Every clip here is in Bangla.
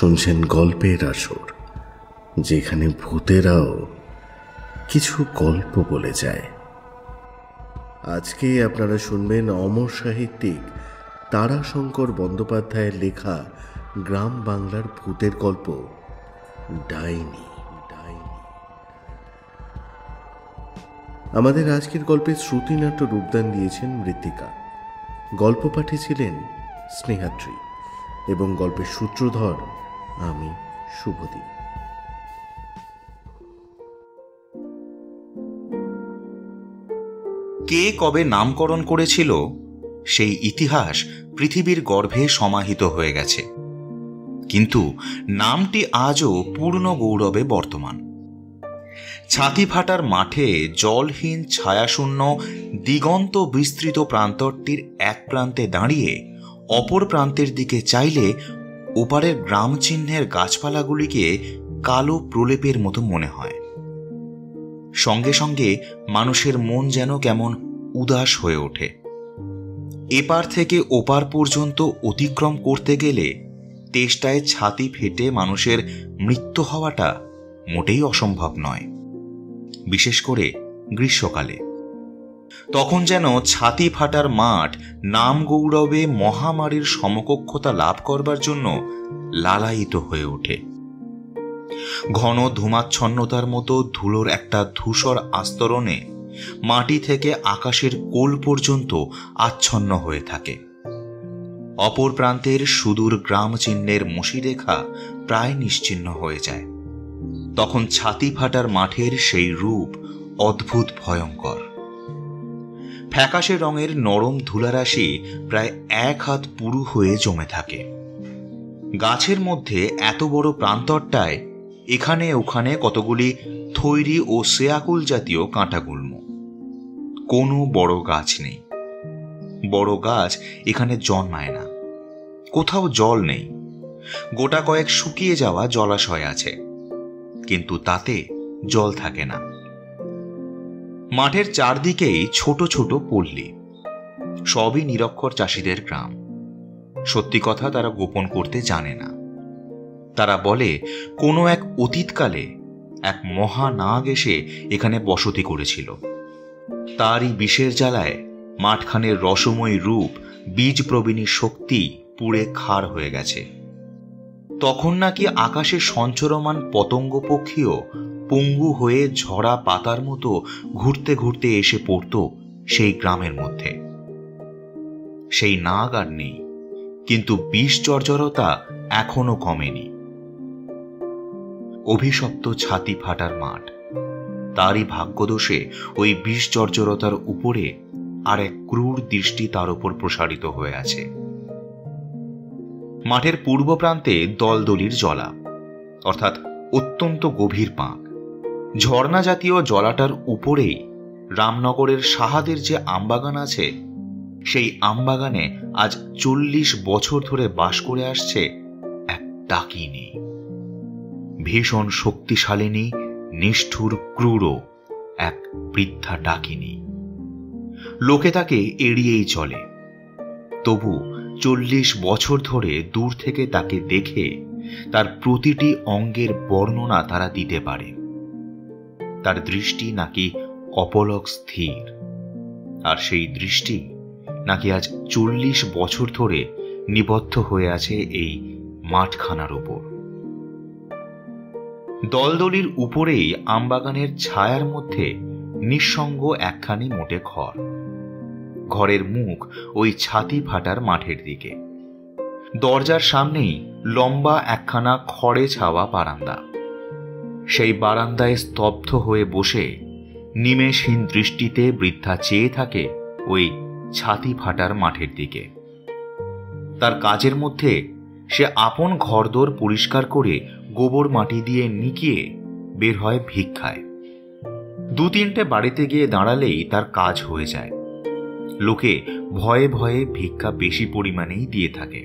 শুনছেন গল্পের আসর, যেখানে ভূতেরাও কিছু গল্প বলে যায়। আজকে আপনারা শুনবেন অমর সাহিত্যিক তারাশঙ্কর বন্দ্যোপাধ্যায়ের লেখা গ্রাম বাংলার ভূতের গল্প ডাইনি। আমাদের আজকের গল্পে শ্রুতিনাট্য রূপদান দিয়েছেন মৃত্তিকা। গল্প পাঠে ছিলেন স্নেহাত্রী এবং গল্পের সূত্রধর আমি শুভদীপ। কে কবে নামকরণ করেছিল সেই ইতিহাস পৃথিবীর গর্ভে সমাহিত হয়ে গেছে, কিন্তু নামটি আজও পূর্ণ গৌরবে বর্তমান। ছাতি ফাটার মাঠে জলহীন ছায়াশূন্য দিগন্ত বিস্তৃত প্রান্তরটির এক প্রান্তে দাঁড়িয়ে অপর প্রান্তের দিকে চাইলে ওপারের গ্রাম চিহ্নের গাছপালাগুলিকে কালো প্রলেপের মতো মনে হয়। সঙ্গে সঙ্গে মানুষের মন যেন কেমন উদাস হয়ে ওঠে। এপার থেকে ওপার পর্যন্ত অতিক্রম করতে গেলে তেষ্টায় ছাতি ফেটে মানুষের মৃত্যু হওয়াটা মোটেই অসম্ভব নয়, বিশেষ করে গ্রীষ্মকালে। তখন যেন ছাতি ফাটার মাঠ নাম গৌরবে মহামারীর সমকক্ষতা লাভ করবার জন্য লালায়িত হয়ে ওঠে। ঘন ধূমাচ্ছন্নতার মতো ধুলোর একটা ধূসর আস্তরণে মাটি থেকে আকাশের কোল পর্যন্ত আচ্ছন্ন হয়ে থাকে। অপর প্রান্তের সুদূর গ্রাম চিহ্নের মসিরেখা প্রায় নিশ্চিহ্ন হয়ে যায়। তখন ছাতি ফাটার মাঠের সেই রূপ অদ্ভুত ভয়ঙ্কর। ফ্যাকাশে রঙের নরম ধুলারাশি প্রায় 1 হাত পুরু হয়ে জমে থাকে। গাছের মধ্যে এত বড় প্রান্তরটায় এখানে ওখানে কতগুলি থৈরি ও শেয়াকুল জাতীয় কাঁটাগুল্ম। কোনো বড় গাছ নেই। বড় গাছ এখানে জন্মায় না। কোথাও জল নেই। গোটা কয়েক শুকিয়ে যাওয়া জলাশয় আছে, কিন্তু তাতে জল থাকে না। মাঠের চারদিকেই ছোট ছোট পল্লী, সবই নিরক্ষর চাষিদের গ্রাম। সত্যি কথা তারা গোপন করতে জানে না। তারা বলে কোনো এক অতীতকালে এক মহানাগ এসে এখানে বসতি করেছিল। তারই বিষের জ্বালায় মাঠখানের রসময়ী রূপ বীজ প্রবীণী শক্তি পুড়ে খার হয়ে গেছে। তখন নাকি আকাশে সঞ্চরমান পতঙ্গ পক্ষীও পঙ্গু হয়ে ঝরা পাতার মতো ঘুরতে ঘুরতে এসে পড়ত সেই গ্রামের মধ্যে। সেই নাগ আর নেই, কিন্তু বিষ জর্জরতা এখনো কমেনি। অভিশপ্ত ছাতি ফাটার মাঠ, তারই ভাগ্যদোষে ওই বিষ জর্জরতার উপরে আর এক ক্রূর দৃষ্টি তার উপর প্রসারিত হয়ে আছে। মাঠের পূর্ব প্রান্তে দলদলির জলা, অর্থাৎ অত্যন্ত গভীর পাঁক। ঝর্ণা জাতীয় জলাটার উপরেই রামনগরের সাহাদের যে আমবাগান আছে, সেই আমবাগানে আজ 40 বছর ধরে বাস করে আসছে এক ডাকিনী। ভীষণ শক্তিশালিনী, নিষ্ঠুর ক্রূর এক বৃদ্ধা ডাকিনী। লোকে তাকে এড়িয়েই চলে, তবু 40 বছর ধরে দূর থেকে তাকে দেখে তার প্রতিটি অঙ্গের বর্ণনা তারা দিতে পারে। তার দৃষ্টি নাকি অপলক স্থির, আর সেই দৃষ্টি নাকি আজ 40 বছর ধরে নিবদ্ধ হয়ে আছে এই মাঠখানার উপর। দলদলির উপরেই আমবাগানের ছায়ার মধ্যে নিঃসঙ্গ একখানি মোটে ঘর। ঘরের মুখ ওই ছাতি ফাটার মাঠের দিকে। দরজার সামনেই লম্বা একখানা খড়ে ছাওয়া বারান্দা। সেই বারান্দায় স্তব্ধ হয়ে বসে নিমেষহীন দৃষ্টিতে বৃদ্ধা চেয়ে থাকে ওই ছাতি ফাটার মাঠের দিকে। তার কাজের মধ্যে সে আপন ঘরদোর পরিষ্কার করে গোবর মাটি দিয়ে নিকিয়ে বের হয় ভিক্ষায়। 2-3টে বাড়িতে গিয়ে দাঁড়ালেই তার কাজ হয়ে যায়। লোকে ভয়ে ভয়ে ভিক্ষা বেশি পরিমাণেই দিয়ে থাকে।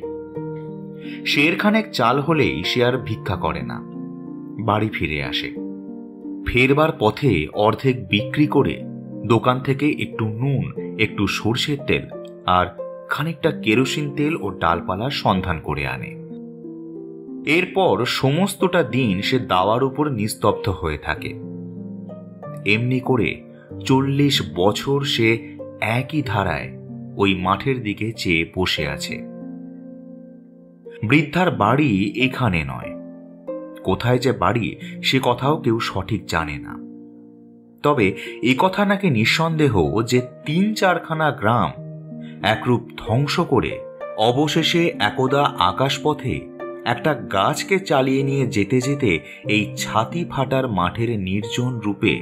শেরখানেক চাল হলেই সে আর ভিক্ষা করে না, বাড়ি ফিরে আসে। ফেরবার পথে অর্ধেক বিক্রি করে দোকান থেকে একটু নুন, একটু সরষের তেল আর খানিকটা কেরোসিন তেল ও ডালপালার সন্ধান করে আনে। এরপর সমস্তটা দিন সে দাওয়ার উপর নিস্তব্ধ হয়ে থাকে। এমনি করে 40 বছর সে একই ধারায় ওই মাঠের দিকে চেয়ে বসে আছে। বৃদ্ধার বাড়ি এখানে নয়, কোথায় যে বাড়ি সে কথাও কেউ সঠিক জানে না। তবে এ কথা নাকি নিঃসন্দেহ যে 3-4খানা গ্রাম একরূপ ধ্বংস করে অবশেষে একদা আকাশপথে একটা গাছকে চালিয়ে নিয়ে যেতে যেতে এই ছাতি ফাটার মাঠের নির্জন রূপে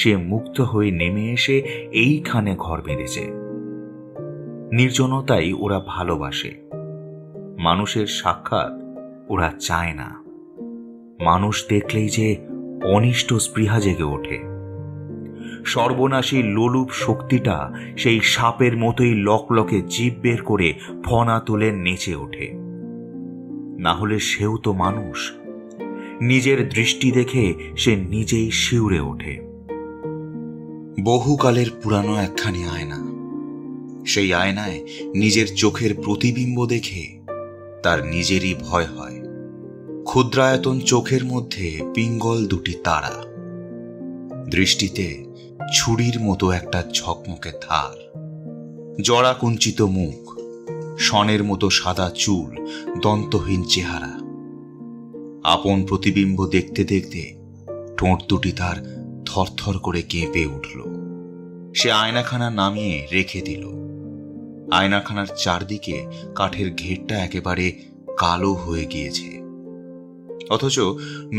সে মুক্ত হয়ে নেমে এসে এইখানে ঘর বেঁধেছে। নির্জনতাই ওরা ভালোবাসে, মানুষের সাক্ষাৎ ওরা চায় না। মানুষ দেখলেই যে অনিষ্ট স্পৃহা জেগে ওঠে। সর্বনাশী লোলুপ শক্তিটা সেই সাপের মতোই লকলকে জিভ বের করে ফনা তুলে নেচে ওঠে। না হলে সেও তো মানুষ। নিজের দৃষ্টি দেখে সে নিজেই শিউরে ওঠে। বহুকালের পুরানো একখানি আয়না, সেই আয়নায় নিজের চোখের প্রতিবিম্ব দেখে তার নিজেরই ভয় হয়। ক্ষুদ্রায়তন চোখের মধ্যে পিঙ্গল দুটি তারা, দৃষ্টিতে ছুরির মতো একটা ঝকমকে ধার, জড়া কুঞ্চিত মুখ, শনের মতো সাদা চুল, দন্তহীন চেহারা। আপন প্রতিবিম্ব দেখতে দেখতে ঠোঁট দুটি তার থরথর করে কেঁপে উঠল। সে আয়নাখানা নামিয়ে রেখে দিল। আয়নাখানার চারদিকে কাঠের ঘেরটা একেবারে কালো হয়ে গিয়েছে, অথচ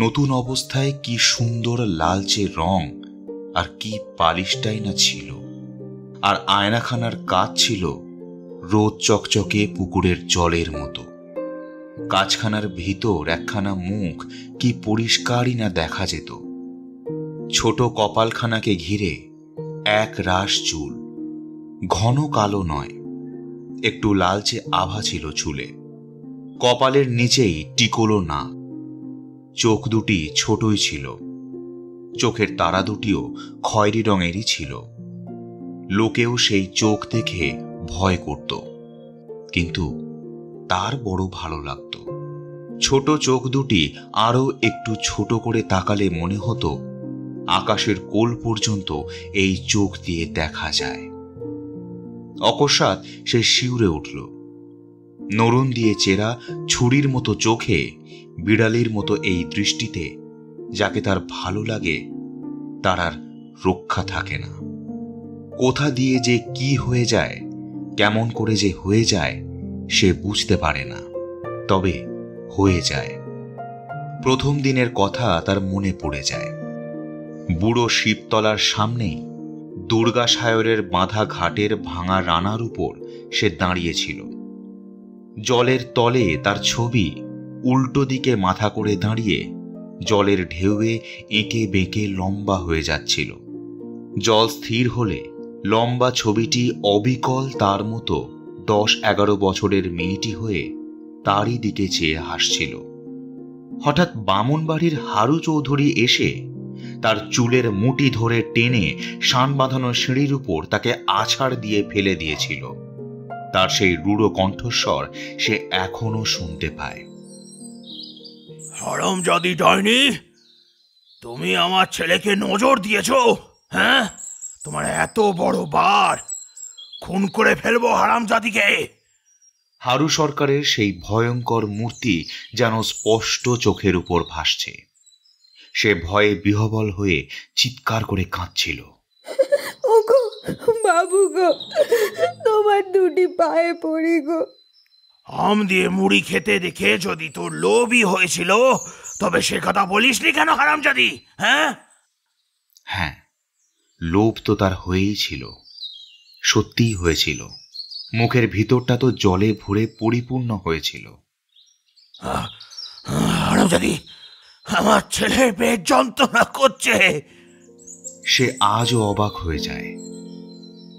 নতুন অবস্থায় কি সুন্দর লালচে রং আর কি পালিশটাই না ছিল। আর আয়নাখানার কাচ ছিল রোদ চকচকে পুকুরের জলের মতো। কাচখানার ভিতর একখানা মুখ কি পরিষ্কারই না দেখা যেত। ছোট কপালখানাকে ঘিরে এক রাশ চুল, ঘন কালো নয়, একটু লালচে আভা ছিল চুলে। কপালের নিচেই টিকলো নাক। চোখ দুটি ছোটই ছিল, চোখের তারা দুটিও খয়েরি রঙেরই ছিল। লোকেও সেই চোখ দেখে ভয় করত, কিন্তু তার বড় ভালো লাগত। ছোট চোখ দুটি আরো একটু ছোট করে তাকালে মনে হতো আকাশের কোল পর্যন্ত এই চোখ দিয়ে দেখা যায়। অকস্মাৎ সে শিউরে উঠল। নরুন দিয়ে চেরা ছুরির মতো চোখে, বিড়ালির মতো এই দৃষ্টিতে যাকে তার ভালো লাগে তার আর রক্ষা থাকে না। কোথা দিয়ে যে কি হয়ে যায়, কেমন করে যে হয়ে যায় সে বুঝতে পারে না, তবে হয়ে যায়। প্রথম দিনের কথা তার মনে পড়ে যায়। বুড়ো শিবতলার সামনেই দুর্গাসায়রের বাঁধা ঘাটের ভাঙা রানার উপর সে দাঁড়িয়েছিল। জলের তলে তার ছবি উল্টো দিকে মাথা করে দাঁড়িয়ে জলের ঢেউয়ে এঁকে বেঁকে লম্বা হয়ে যাচ্ছিল। জল স্থির হলে লম্বা ছবিটি অবিকল তার মতো 10-11 বছরের মেয়েটি হয়ে তারই দিকে চেয়ে হাসছিল। হঠাৎ বামুনবাড়ির হারু চৌধুরী এসে তার চুলের মুঠি ধরে টেনে শান বাঁধানো সিঁড়ির উপর তাকে আছাড় দিয়ে ফেলে দিয়েছিল। তার সেই রূঢ় কণ্ঠস্বর সে এখনো শুনতে পায়। হারামজাদি ডাইনি, তুমি আমার ছেলেকে নজর দিয়েছো? হ্যাঁ, তোমার এত বড় বার, খুন করে ফেলবো হারামজাদিকে। হারু সরকারের সেই ভয়ঙ্কর মূর্তি যেন স্পষ্ট চোখের উপর ভাসছে। সে ভয়ে বিহবল হয়ে চিৎকার করে কাঁদছিল। ওগো বাবু গো, তোমার দুটি পায়ে পড়ি গো। আম দিয়ে মুড়ি খেতে দেখে যদি তোর লোভই হয়েছিল, তবে সে কথা বলিসনি কেন হারামজাদি? হ্যাঁ হ্যাঁ, লোভ তো তার হয়েই ছিল, সত্যিই হয়েছিল। মুখের ভিতরটা তো জলে ভরে পরিপূর্ণ হয়েছিল। হারামজাদি, আমার ছেলের পেট যন্ত্রণা করছে। সে আজও অবাক হয়ে যায়।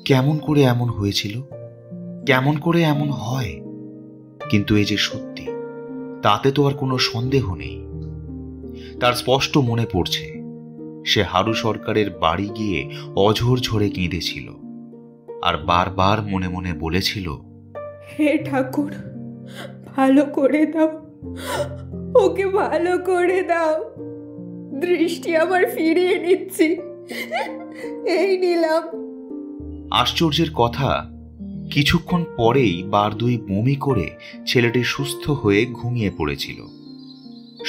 কেমন করে এমন হয়েছিল, কেমন করে এমন হয়? কিন্তু এই যে সত্যি, তাতে তো আর কোনো সন্দেহ নেই। তার স্পষ্ট মনে পড়ছে সে হারু সরকারের বাড়ি গিয়ে অঝোর ঝরে কেঁদেছিল, আর বারবার মনে মনে বলেছিল, হে ঠাকুর, ভালো করে দাও, ওকে ভালো করে দাও, দৃষ্টি আবার ফিরিয়ে নিচ্ছি, এই নিলাম। আশ্চর্যের কথা, কিছুক্ষণ পরেই বার দুই বমি করে ছেলেটি সুস্থ হয়ে ঘুমিয়ে পড়েছিল।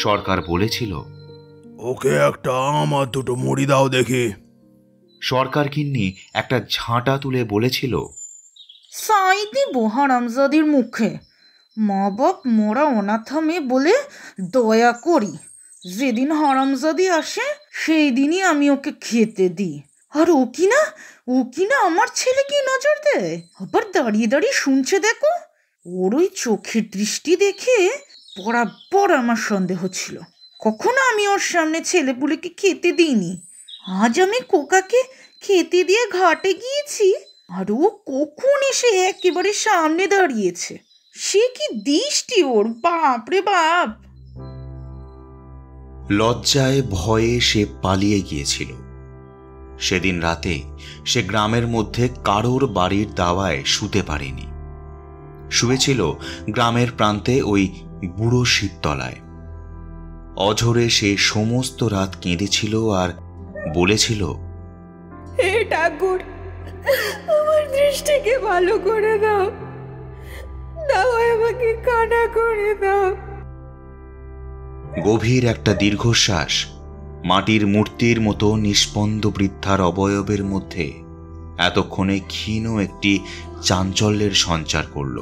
সরকার বলেছিল, ওকে একটা আম আর দুটো মুড়ি দাও দেখি। সরকার গিন্নি একটা ঝাঁটা তুলে বলেছিল, সাই দিব হারামজাদির মুখে, মা বাপ মোরা অনাথ মেয়ে বলে দয়া করি। যেদিন হারামজাদি আসে সেই দিনই আমি ওকে খেতে দিই। আর ও কিনা আমার ছেলেকে নজর দেয়, আবার দাঁড়িয়ে দাঁড়িয়ে শুনছে। দেখো, ওর ওই চোখের দৃষ্টি দেখে বরাবর আমার সন্দেহ ছিল। কখনো আমি ওর সামনে ছেলেপুলেকে খেতে দিইনি। আজ আমি কোকাকে খেতে দিয়ে ঘাটে গিয়েছি, আর ও কখন এসে একেবারে সামনে দাঁড়িয়েছে। সে কি দৃষ্টি ওর, বাপরে বাপ! লজ্জায় ভয়ে সে পালিয়ে গিয়েছিল। সেদিন রাতে সে গ্রামের মধ্যে কারোর বাড়ির দাওয়ায় শুতে পারেনি। শুয়েছিল গ্রামের প্রান্তে ওই বুড়ো শিবতলায়। অঝরে সে সমস্ত রাত কেঁদেছিল আর বলেছিল, হে ঠাকুর, আমার দৃষ্টিকে ভালো করে দাও, দাও আমাকে কানা করে দাও। গভীর একটা দীর্ঘশ্বাস মাটির মূর্তির মতো নিষ্পন্দ বৃদ্ধার অবয়বের মধ্যে এতক্ষণে ক্ষীণ একটি চাঞ্চল্যের সঞ্চার করল।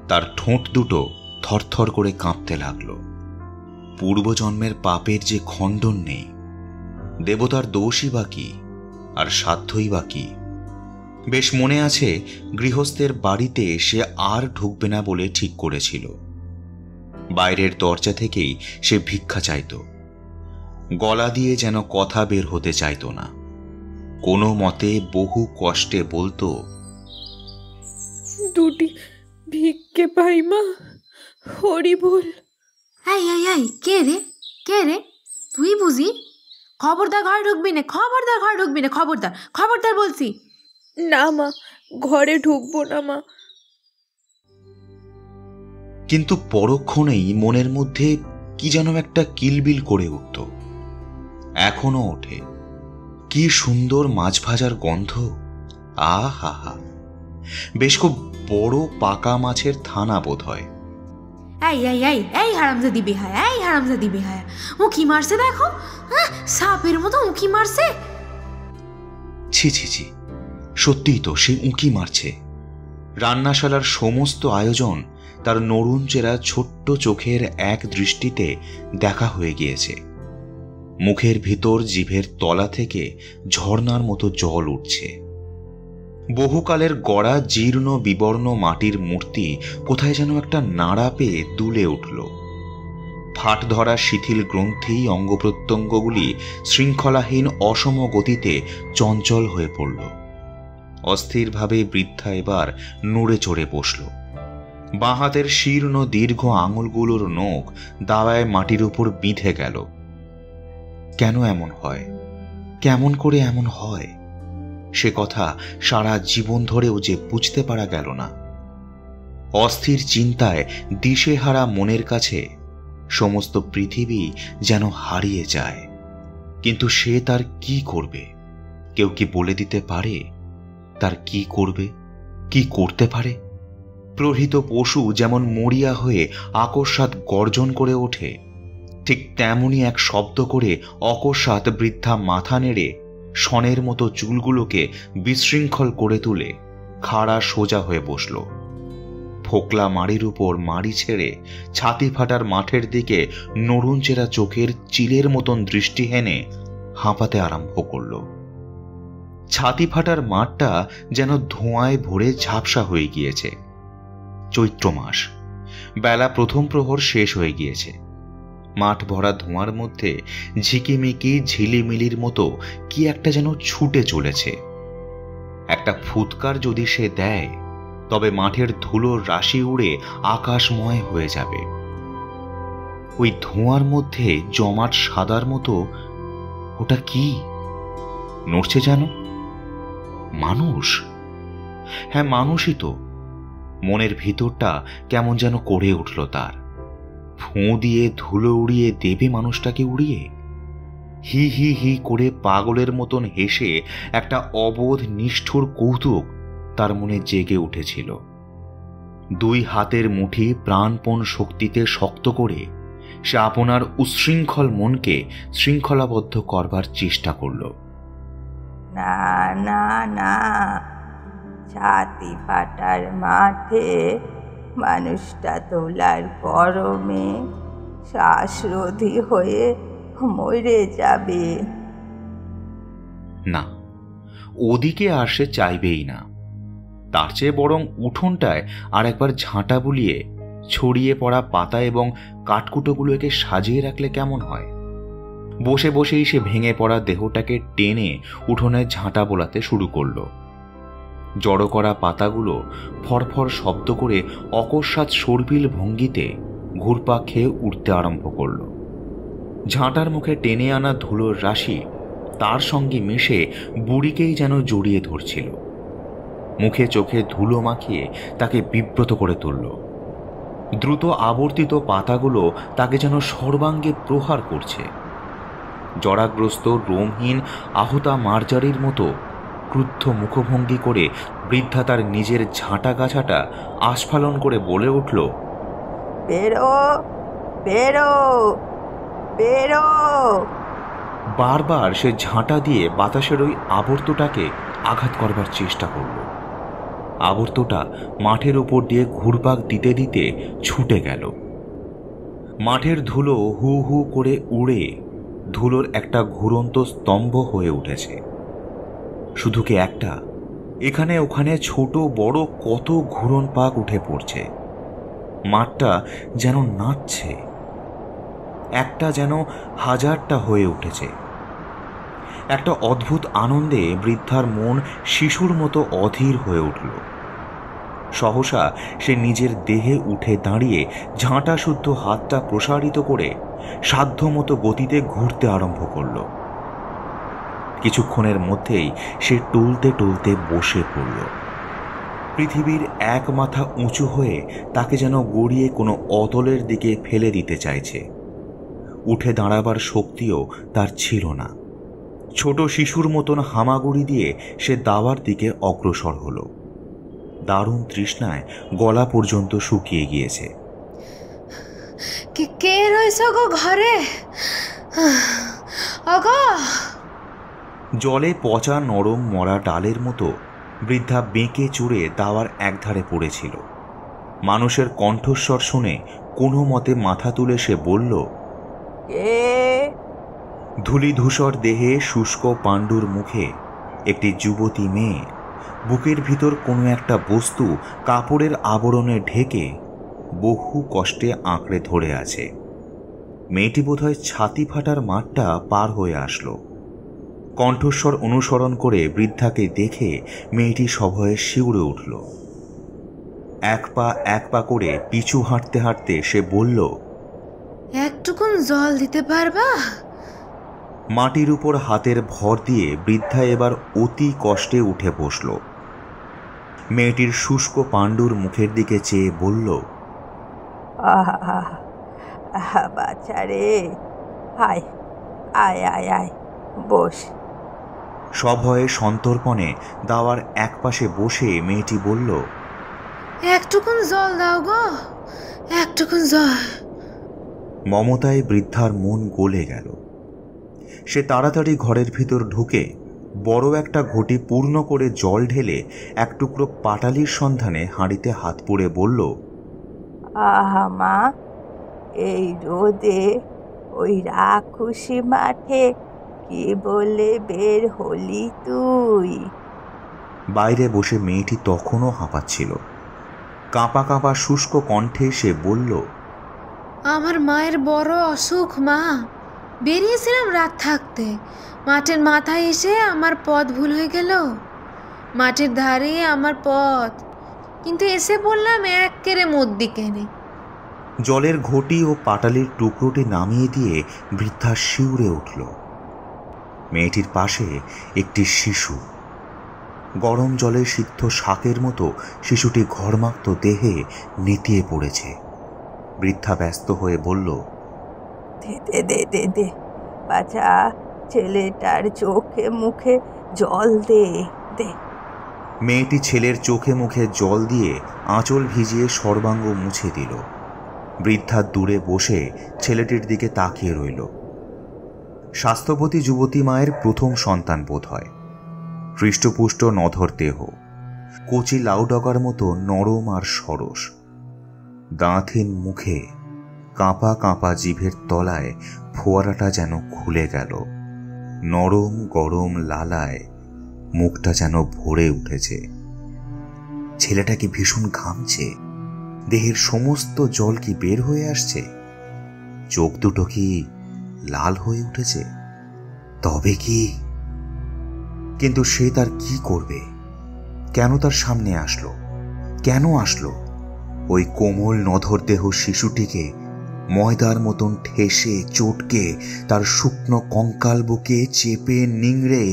তার ঠোঁট দুটো থরথর করে কাঁপতে লাগল। পূর্বজন্মের পাপের যে খণ্ডন নেই, দেবতার দোষই বা কি, আর সাধ্যই বা কি। বেশ মনে আছে, গৃহস্থের বাড়িতে সে আর ঢুকবে না বলে ঠিক করেছিল। বাইরের দরজা থেকেই সে ভিক্ষা চাইত। গলা দিয়ে যেন কথা বের হতে চাইত না। কোনো মতে বহু কষ্টে বলতো, দুটি ভিক্ষে পাই মা, হরি বল। এই এই এই, কে রে তুই বুঝি? খবরদার ঘরে ঢুকবি না, খবরদার ঘরে ঢুকবি না, খবরদার খবরদার বলছি। না মা, ঘরে ঢুকবো না মা। কিন্তু পরক্ষণেই মনের মধ্যে কি যেন একটা কিলবিল করে উঠত। এখনো ওঠে। কি সুন্দর মাছ ভাজার গন্ধ! আহা হা, বেশ খুব বড় পাকা মাছের থানা বোধ হয়। এই এই এই এই হারামজাদি বেহায়া, এই হারামজাদি বেহায়া, উঁকি মারছে দেখো, সাপের মতো উঁকি মারছে। ছি ছি ছি, সত্যিই তো সে উঁকি মারছে। রান্নাশালার সমস্ত আয়োজন তার নরুন চেরা ছোট্ট চোখের এক দৃষ্টিতে দেখা হয়ে গিয়েছে। মুখের ভিতর জিভের তলা থেকে ঝর্ণার মতো জল উঠছে। বহুকালের গড়া জীর্ণ বিবর্ণ মাটির মূর্তি কোথায় যেন একটা নাড়া পেয়ে দুলে উঠল। ফাট ধরা শিথিল গ্রন্থি অঙ্গপ্রত্যঙ্গগুলি শৃঙ্খলাহীন অসম গতিতে চঞ্চল হয়ে পড়ল। অস্থিরভাবে বৃদ্ধা এবার নড়ে চড়ে বসল। বাঁ হাতের শীর্ণ দীর্ঘ আঙুলগুলোর নখ দাওয়ায় মাটির উপর বিঁধে গেল। কেন এমন হয়? কেমন করে এমন হয়? সে কথা সারা জীবন ধরেও যে বুঝতে পারা গেল না। অস্থির চিন্তায় দিশেহারা মনের কাছে সমস্ত পৃথিবী যেন হারিয়ে যায়। কিন্তু সে তার কি করবে? কেউ কি বলে দিতে পারে তার কি করবে, কি করতে পারে? প্রহৃত পশু যেমন মরিয়া হয়ে আকস্মাৎ গর্জন করে ওঠে, ঠিক তেমনি এক শব্দ করে অকস্মাৎ বৃদ্ধা মাথা নেড়ে শনের মতো চুলগুলোকে বিশৃঙ্খল করে তুলে খাড়া সোজা হয়ে বসল। ফোকলা মাড়ির উপর মাড়ি ছেড়ে ছাতি ফাটার মাঠের দিকে নরুন চেরা চোখের চিলের মতন দৃষ্টি হেনে হাঁপাতে আরম্ভ করল। ছাতি ফাটার মাঠটা যেন ধোঁয়ায় ভরে ঝাপসা হয়ে গিয়েছে। চৈত্র মাস, বেলা প্রথম প্রহর শেষ হয়ে গিয়েছে। মাঠ ভরা ধোঁয়ার মধ্যে ঝিকিমিকি ঝিলিমিলির মতো কি একটা যেন ছুটে চলেছে। একটা ফুৎকার যদি সে দেয়, তবে মাঠের ধুলোর রাশি উড়ে আকাশময় হয়ে যাবে। ওই ধোঁয়ার মধ্যে জমাট সাদার মতো ওটা কি নড়ছে যেন? মানুষ? হ্যাঁ, মানুষই তো। মনের ভিতরটা কেমন যেন করে উঠল তার। ফোঁ দিয়ে ধুলো উড়িয়ে দেবে মানুষটাকে উড়িয়ে? হি হি হি করে পাগলের মতন হেসে একটা অবোধ নিষ্ঠুর কৌতুক তার মনে জেগে উঠেছিল। দুই হাতের মুঠি প্রাণপণ শক্তিতে শক্ত করে সে আপনার উচ্ছৃঙ্খল মনকে শৃঙ্খলাবদ্ধ করবার চেষ্টা করল। না না না, ছাতি ফাটার মাঠে মানুষটা তোলার গরমে শ্বাসরোধী হয়ে মরে যাবে। না, ওদিকে আর সে চাইবেই না। তার চেয়ে বরং উঠোনটায় আর একবার ঝাঁটা বুলিয়ে ছড়িয়ে পড়া পাতা এবং কাঠকুটোগুলোকে সাজিয়ে রাখলে কেমন হয়? বসে বসেই সে ভেঙে পড়া দেহটাকে টেনে উঠোনে ঝাঁটা বোলাতে শুরু করল। জড়ো করা পাতাগুলো ফরফর শব্দ করে অকস্মাৎ সর্পিল ভঙ্গিতে ঘুরপাক খেয়ে উঠতে আরম্ভ করল। ঝাঁটার মুখে টেনে আনা ধুলোর রাশি তার সঙ্গে মিশে বুড়িকেই যেন জড়িয়ে ধরছিল। মুখে চোখে ধুলো মাখিয়ে তাকে বিব্রত করে তুলল। দ্রুত আবর্তিত পাতাগুলো তাকে যেন সর্বাঙ্গে প্রহার করছে। জরাগ্রস্ত রোমহীন আহতা মার্জারির মতো ক্রুদ্ধ মুখভঙ্গি করে বৃদ্ধা তার নিজের ঝাঁটা গাছাটা আস্ফালন করে বলে উঠল, বেরো বেরো বেরো। বারবার সে ঝাঁটা দিয়ে বাতাসের ওই আবর্তটাকে আঘাত করবার চেষ্টা করল। আবর্তটা মাঠের উপর দিয়ে ঘুরপাক দিতে দিতে ছুটে গেল। মাঠের ধুলো হু হু করে উড়ে ধুলোর একটা ঘুরন্ত স্তম্ভ হয়ে উঠেছে। শুধু কি একটা, এখানে ওখানে ছোট বড় কত ঘুরন পাক উঠে পড়ছে। মাঠটা যেন নাচছে, একটা যেন হাজারটা হয়ে উঠেছে। একটা অদ্ভুত আনন্দে বৃদ্ধার মন শিশুর মতো অধীর হয়ে উঠল। সহসা সে নিজের দেহে উঠে দাঁড়িয়ে ঝাঁটা শুদ্ধ হাতটা প্রসারিত করে সাধ্যমতো গতিতে ঘুরতে আরম্ভ করল। কিছুক্ষণের মধ্যেই সে টলতে টলতে বসে পড়ল। পৃথিবীর এক মাথা উঁচু হয়ে তাকে যেন গড়িয়ে কোনো অতলের দিকে ফেলে দিতে চাইছে। উঠে দাঁড়াবার শক্তিও তার ছিল না। ছোট শিশুর মতন হামাগুড়ি দিয়ে সে দাওয়ার দিকে অগ্রসর হল। দারুণ তৃষ্ণায় গলা পর্যন্ত শুকিয়ে গিয়েছে। কে রয়েছে গো ঘরে? জলে পচা নরম মরা ডালের মতো বৃদ্ধা বেঁকে চুড়ে দাওয়ার একধারে পড়েছিল। মানুষের কণ্ঠস্বর শুনে কোনো মতে মাথা তুলে সে বলল, কে? ধূলিধূসর দেহে শুষ্ক পাণ্ডুর মুখে একটি যুবতী মেয়ে বুকের ভিতর কোনো একটা বস্তু কাপড়ের আবরণে ঢেকে বহু কষ্টে আঁকড়ে ধরে আছে। মেয়েটি বোধহয় ছাতি ফাটার মাঠটা পার হয়ে আসলো। কণ্ঠস্বর অনুসরণ করে বৃদ্ধাকে দেখে মেয়েটি সভয়ে শিউরে উঠল। এক পা করে পিছু হাঁটতে হাঁটতে সে বলল, একটুকুন জল দিতে পারবা? মাটির উপর হাতের ভর দিয়ে বৃদ্ধা এবার অতি কষ্টে উঠে বসল। মেয়েটির শুষ্ক পাণ্ডুর মুখের দিকে চেয়ে বলল, বাচ্চা রে, আয় আয় আয় আয়, বস। সভয়ে সন্তর্পণে দাওয়ার এক পাশে বসে মেয়েটি বলল, একটুকুন জল দাও গো, একটুকুন জল। মমতায় বৃদ্ধার মন গলে গেল। সে তাড়াতাড়ি ঘরের ভিতর ঢুকে বড় একটা ঘটি পূর্ণ করে জল ঢেলে এক টুকরো পাটালির সন্ধানে হাঁড়িতে হাত পুড়ে বলল, আহা মা, এই রোদে ওই রাক্ষসী মাঠে কি বলে বের হলি তুই? বাইরে বসে মেয়েটি তখনও হাঁপাচ্ছিল। কাঁপা কাঁপা শুষ্ক কণ্ঠে সে বলল, আমার মায়ের বড় অসুখ মা, বেরিয়েছিলাম রাত থাকতে, মাঠের মাথায় এসে আমার পথ ভুল হয়ে গেল। মাঠের ধারে আমার পথ, কিন্তু এসে বললাম এক্কেরে মদ্দিকেনে। জলের ঘটি ও পাটালির টুকরোটি নামিয়ে দিয়ে বৃদ্ধা শিউরে উঠল। মেয়েটির পাশে একটি শিশু। গরম জলে সিদ্ধ শাকের মতো শিশুটি ঘর্মাক্ত দেহে নেতিয়ে পড়েছে। বৃদ্ধা ব্যস্ত হয়ে বলল, দে দে দে দে বাছা, ছেলেটার চোখে মুখে জল দে দে। মেয়েটি ছেলের চোখে মুখে জল দিয়ে আঁচল ভিজিয়ে সর্বাঙ্গ মুছে দিল। বৃদ্ধা দূরে বসে ছেলেটির দিকে তাকিয়ে রইল। স্বাস্থ্যবতী যুবতী মায়ের প্রথম সন্তান বোধ হয়। হৃষ্টপুষ্ট নধর দেহ, কচি লাউ ডগার মতো নরম আর সরস। দাঁতহীন মুখে কাঁপা কাঁপা জিভের তলায় ফোয়ারাটা যেন খুলে গেল। নরম গরম লালায় মুখটা যেন ভরে উঠেছে। ছেলেটা কি ভীষণ ঘামছে? দেহের সমস্ত জল কি বের হয়ে আসছে? চোখ দুটো কি লাল হয়ে উঠেছে? তবে কি? কিন্তু সে তার কি করবে? কেন তার সামনে আসলো? কেন আসলো? ওই কোমল নধর দেহ শিশুটিকে ময়দার মতন ঠেসে চটকে তার শুকনো কঙ্কাল বুকে চেপে নিংড়ে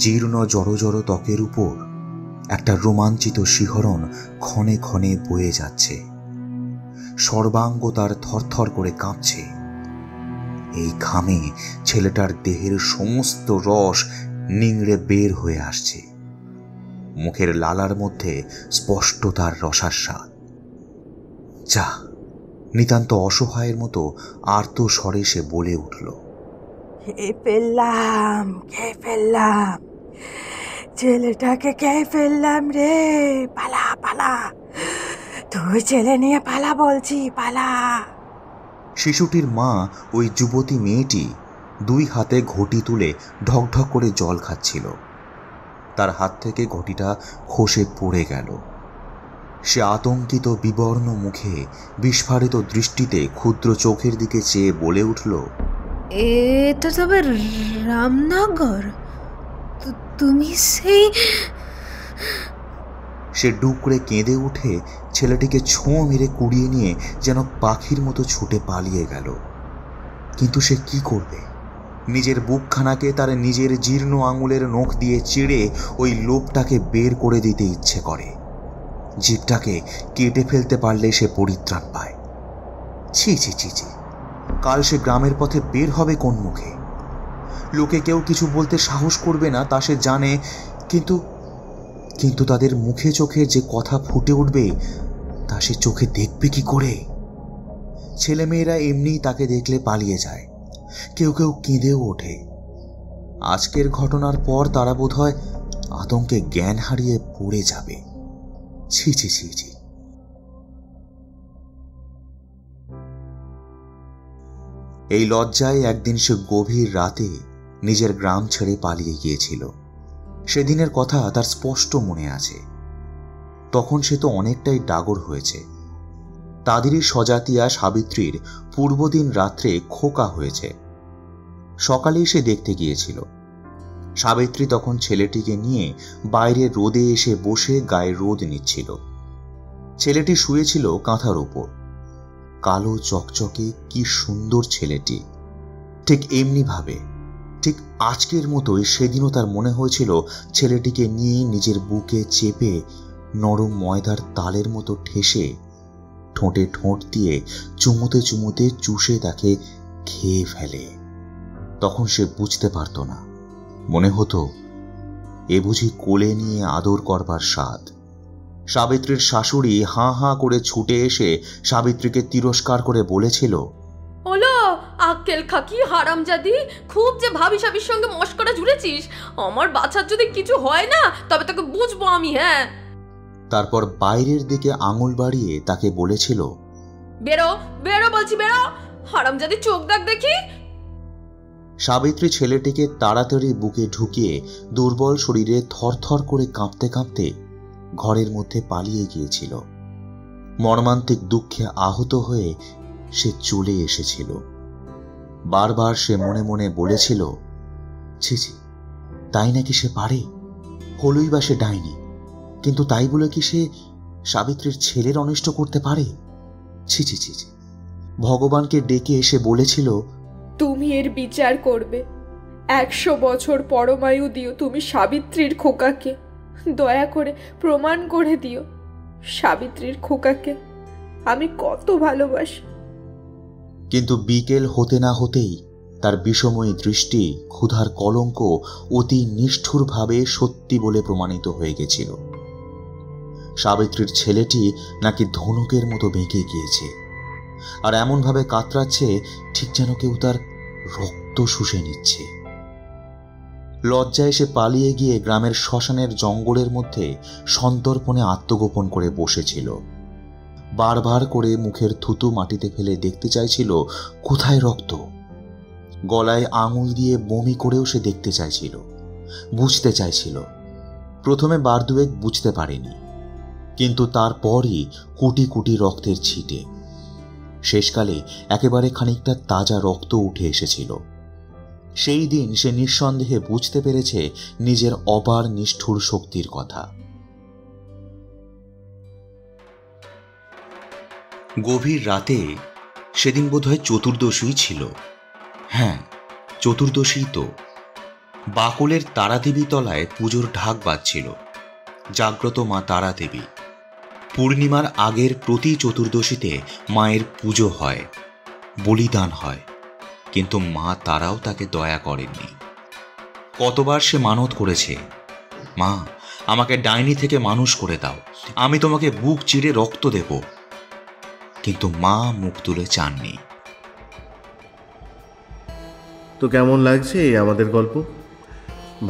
জীর্ণ জড়ো জড়ো ত্বকের উপর একটা রোমাঞ্চিত শিহরণ ক্ষণে ক্ষণে বয়ে যাচ্ছে। সর্বাঙ্গ তার থরথর করে কাঁপছে। এই ঘামে ছেলেটার দেহের সমস্ত রস নিংড়ে বের হয়ে আসছে। মুখের লালার মধ্যে স্পষ্ট তার রসাস্বাদ। যা, নিতান্ত অসহায়ের মতো আর্ত স্বরে সে বলে উঠল, খেয়ে ফেললাম, খেয়ে ফেললাম, ছেলেটাকে খেয়ে ফেললাম রে। পালা পালা, তুই ছেলে নিয়ে পালা বলছি, পালা। শিশুটির মা, ওই যুবতী মেয়েটি, দুই হাতে ঘটি তুলে ঢকঢক করে জল খাচ্ছিল। তার হাত থেকে ঘটিটা খসে পড়ে গেল। সে আতঙ্কিত বিবর্ণ মুখে বিস্ফারিত দৃষ্টিতে ক্ষুদ্র চোখের দিকে চেয়ে বলে উঠল, এটা তবে রামনগর? তুমি সেই? সে ডুকরে কেঁদে উঠে ছেলেটিকে ছোঁ মেরে কুড়িয়ে নিয়ে যেন পাখির মতো ছুটে পালিয়ে গেল। কিন্তু সে কি করবে? নিজের বুকখানাকে তার নিজের জীর্ণ আঙুলের নখ দিয়ে চিড়ে ওই লোভটাকে বের করে দিতে ইচ্ছে করে। জীবটাকে কেটে ফেলতে পারলে সে পরিত্রাণ পায়। ছি ছি ছি ছি, কাল সে গ্রামের পথে বের হবে কোন মুখে? লোকে কেউ কিছু বলতে সাহস করবে না তা সে জানে, কিন্তু কিন্তু তাদের মুখে চোখে যে কথা ফুটে উঠবে তা সে চোখে দেখবে কি করে? ছেলেমেয়েরা এমনিই তাকে দেখলে পালিয়ে যায়, কেউ কেউ কেঁদেও ওঠে। আজকের ঘটনার পর তারা বোধহয় আতঙ্কে জ্ঞান হারিয়ে পড়ে যাবে। ছি ছি ছি ছি। এই লজ্জায় একদিন সে গভীর রাতে নিজের গ্রাম ছেড়ে পালিয়ে গিয়েছিল। সেদিনের কথা তার স্পষ্ট মনে আছে। তখন সে তো অনেকটাই ডাগর হয়েছে। তাদেরই স্বজাতিয়া সাবিত্রীর পূর্বদিন রাত্রে খোকা হয়েছে। সকালেই সে দেখতে গিয়েছিল। সাবিত্রী তখন ছেলেটিকে নিয়ে বাইরে রোদে এসে বসে গায়ে রোদ নিচ্ছিল। ছেলেটি শুয়েছিল কাঁথার উপর। কালো চকচকে কি সুন্দর ছেলেটি! ঠিক এমনি ভাবে, ঠিক আজকের মতোই সেদিনও তার মনে হয়েছিল ছেলেটিকে নিয়ে নিজের বুকে চেপে নরম ময়দার তালের মতো ঠেসে ঠোঁটে ঠোঁট দিয়ে চুমুতে চুমুতে চুষে তাকে খেয়ে ফেলে। তখন সে বুঝতে পারত না, মনে হতো এ বুঝি কোলে নিয়ে আদর করবার স্বাদ। সাবিত্রীর শাশুড়ি হাঁ হাঁ করে ছুটে এসে সাবিত্রীকে তিরস্কার করে বলেছিল, ওলো আক্কেল খাকি হারামজাদি, খুব যে ভাবি সাবির সঙ্গে মস্করা জুড়েছিস। আমার বাচ্চার যদি কিছু হয় না তবে তোকে বুঝবো আমি। হ্যাঁ। তারপর বাইরের দিকে আঙুল বাড়িয়ে তাকে বলেছিল, বেরো বেরো বলছি, বেরো, হারামজাদি চোখ দেখ দেখি। সাবিত্রী ছেলেটিকে তাড়াতাড়ি বুকে ঢুকিয়ে দুর্বল শরীরে থরথর করে কাঁপতে কাঁপতে ঘরের মধ্যে পালিয়ে গিয়েছিল। মর্মান্তিক দুঃখে আহত হয়ে সে চলে এসেছিল। বারবার সে মনে মনে বলেছিল, ছি ছি, তাই নাকি সে পারে? হলই বা সে ডাইনি, কিন্তু তাই বলে কি সে সাবিত্রীর ছেলের অনিষ্ট করতে পারে? ছি ছি ছি ছি। ভগবানকে ডেকে এসে বলেছিল, তুমি এর বিচার করবে। 100 বছর পরমায়ু দিও তুমি সাবিত্রীর খোকাকে। দয়া করে প্রমাণ করে দিও সাবিত্রীর খোকাকে আমি কত ভালোবাসি। কিন্তু বিকেল হতে না হতেই তার বিষময়ী দৃষ্টি ক্ষুধার কলঙ্ক অতি নিষ্ঠুরভাবে সত্যি বলে প্রমাণিত হয়ে গেছিল। সাবিত্রীর ছেলেটি নাকি ধনুকের মতো বেঁকে গিয়েছে, আর এমনভাবে কাতরাচ্ছে ঠিক যেন কেউ তার রক্ত শুষে নিচ্ছে। লজ্জায় সে পালিয়ে গিয়ে গ্রামের শ্মশানের জঙ্গলের মধ্যে সন্তর্পণে আত্মগোপন করে বসেছিল। বারবার করে মুখের থুতু মাটিতে ফেলে দেখতে চাইছিল কোথায় রক্ত। গলায় আঙুল দিয়ে বমি করেও সে দেখতে চাইছিল, বুঝতে চাইছিল। প্রথমে বার দুয়েক বুঝতে পারেনি, কিন্তু তারপরই কুটি কুটি রক্তের ছিটে। শেষকালে একেবারে খানিকটা তাজা রক্ত উঠে এসেছিল। সেই দিন সে নিঃসন্দেহে বুঝতে পেরেছে নিজের অপার নিষ্ঠুর শক্তির কথা। গভীর রাতে, সেদিন বোধহয় চতুর্দশী ছিল। হ্যাঁ, চতুর্দশী তো। বাকলের তারাদেবী তলায় পুজোর ঢাক বাজছিল। জাগ্রত মা তারাদেবী। পূর্ণিমার আগের প্রতি চতুর্দশীতে মায়ের পুজো হয়, বলিদান হয়, কিন্তু মা তারাও তাকে দয়া করেননি। কতবার সে মানত করেছে, মা আমাকে ডাইনি থেকে মানুষ করে দাও, আমি তোমাকে বুক চিরে রক্ত দেব, কিন্তু মা মুখ তুলে চাননি। তো কেমন লাগছে আমাদের গল্প?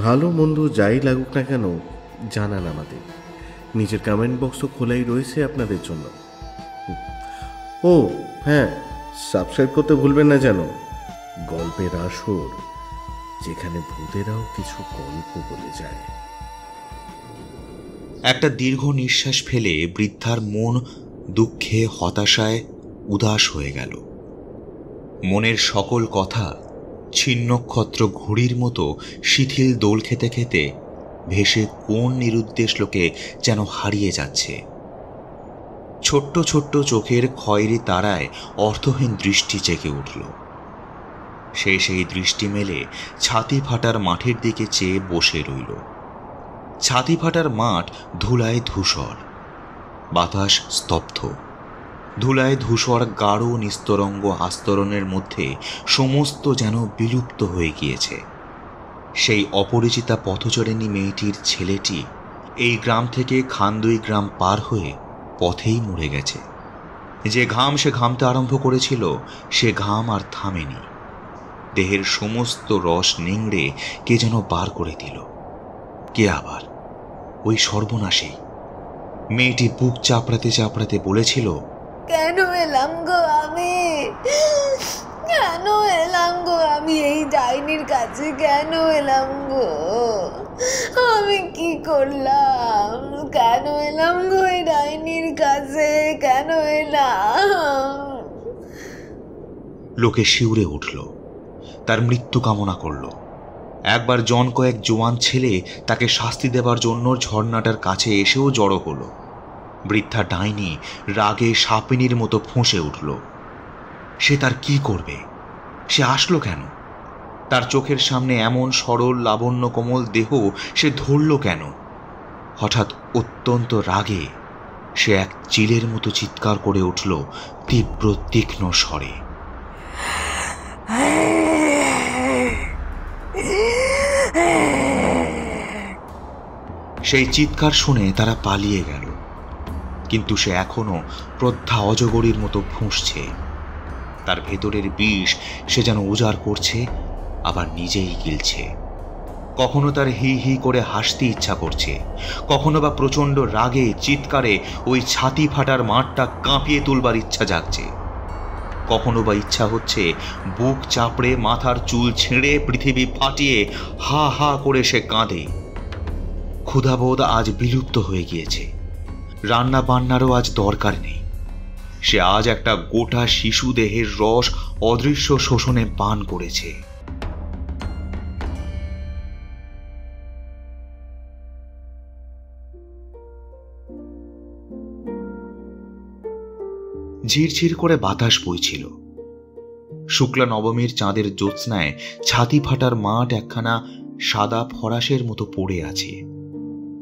ভালো মন্দ যাই লাগুক না কেন জানান আমাদের। নিচের কমেন্ট বক্সও খোলাই রয়েছে আপনাদের জন্য। ও হ্যাঁ, সাবস্ক্রাইব করতে ভুলবেন না যেন। গল্পের আসর, যেখানে ভূতেরাও কিছু গল্প বলে যায়। একটা দীর্ঘ নিঃশ্বাস ফেলে বৃদ্ধার মন দুঃখে হতাশায় উদাস হয়ে গেল। মনের সকল কথা ছিন্নক্ষত্র ঘুড়ির মতো শিথিল দোল খেতে খেতে ভেসে কোন নিরুদ্দেশ লোকে যেন হারিয়ে যাচ্ছে। ছোট্ট ছোট্ট চোখের খয়েরি তারায় অর্থহীন দৃষ্টি জেগে উঠল। সে সেই দৃষ্টি মেলে ছাতি ফাটার মাঠের দিকে চেয়ে বসে রইল। ছাতি ফাটার মাঠ ধুলায় ধূসর, বাতাস স্তব্ধ। ধুলায় ধূসর গাঢ় নিস্তরঙ্গ আস্তরণের মধ্যে সমস্ত যেন বিলুপ্ত হয়ে গিয়েছে। সেই অপরিচিতা পথচরেণী মেয়েটির ছেলেটি এই গ্রাম থেকে খান্দুই গ্রাম পার হয়ে পথেই মরে গেছে। যে ঘাম সে ঘামতে আরম্ভ করেছিল, সে ঘাম আর থামেনি। দেহের সমস্ত রস নিংড়ে কে যেন বার করে দিল। কে আবার? ওই সর্বনাশী মেয়েটি বুক চাপড়াতে চাপড়াতে বলেছিল, কেন এলাম গো আমি, কেন এলাম গো আমি এই ডাইনির কাছে, কেন এলাম গো, আমি কি করলাম, কেন এলাম গো এই ডাইনির কাছে, কেন এলাম? লোকে শিউরে উঠল, তার মৃত্যু কামনা করল। একবার জন কয়েক জোয়ান ছেলে তাকে শাস্তি দেবার জন্য ঝর্ণাটার কাছে এসেও জড়ো হলো। বৃদ্ধা ডাইনি রাগে সাপিনীর মতো ফুঁসে উঠল। সে তার কি করবে? সে আসলো কেন? তার চোখের সামনে এমন সরল লাবণ্য কোমল দেহ সে ধরল কেন? হঠাৎ অত্যন্ত রাগে সে এক চিলের মতো চিৎকার করে উঠল তীব্র তীক্ষ্ণ স্বরে। সেই চিৎকার শুনে তারা পালিয়ে গেল, কিন্তু সে এখনো প্রদ্ধা অজগরীর মতো ফুঁসছে। তার ভেতরের বিষ সে যেন উজাড় করছে, আবার নিজেই গিলছে। কখনো তার হি হি করে হাসতে ইচ্ছা করছে, কখনো বা প্রচণ্ড রাগে চিৎকারে ওই ছাতি ফাটার মাঠটা কাঁপিয়ে তুলবার ইচ্ছা জাগছে। কখনো বা ইচ্ছা হচ্ছে বুক চাপড়ে মাথার চুল ছেড়ে পৃথিবী ফাটিয়ে হা হা করে সে কাঁদে। ক্ষুধাবোধ আজ বিলুপ্ত হয়ে গিয়েছে, রান্না বান্নারও আজ দরকার নেই। সে আজ একটা গোটা শিশু দেহের রস অদৃশ্য শোষণে পান করেছে। ঝিরঝির করে বাতাস বইছিল। শুক্লা নবমীর চাঁদের জ্যোৎস্নায় ছাতি ফাটার মাঠ একখানা সাদা ফরাসের মতো পড়ে আছে।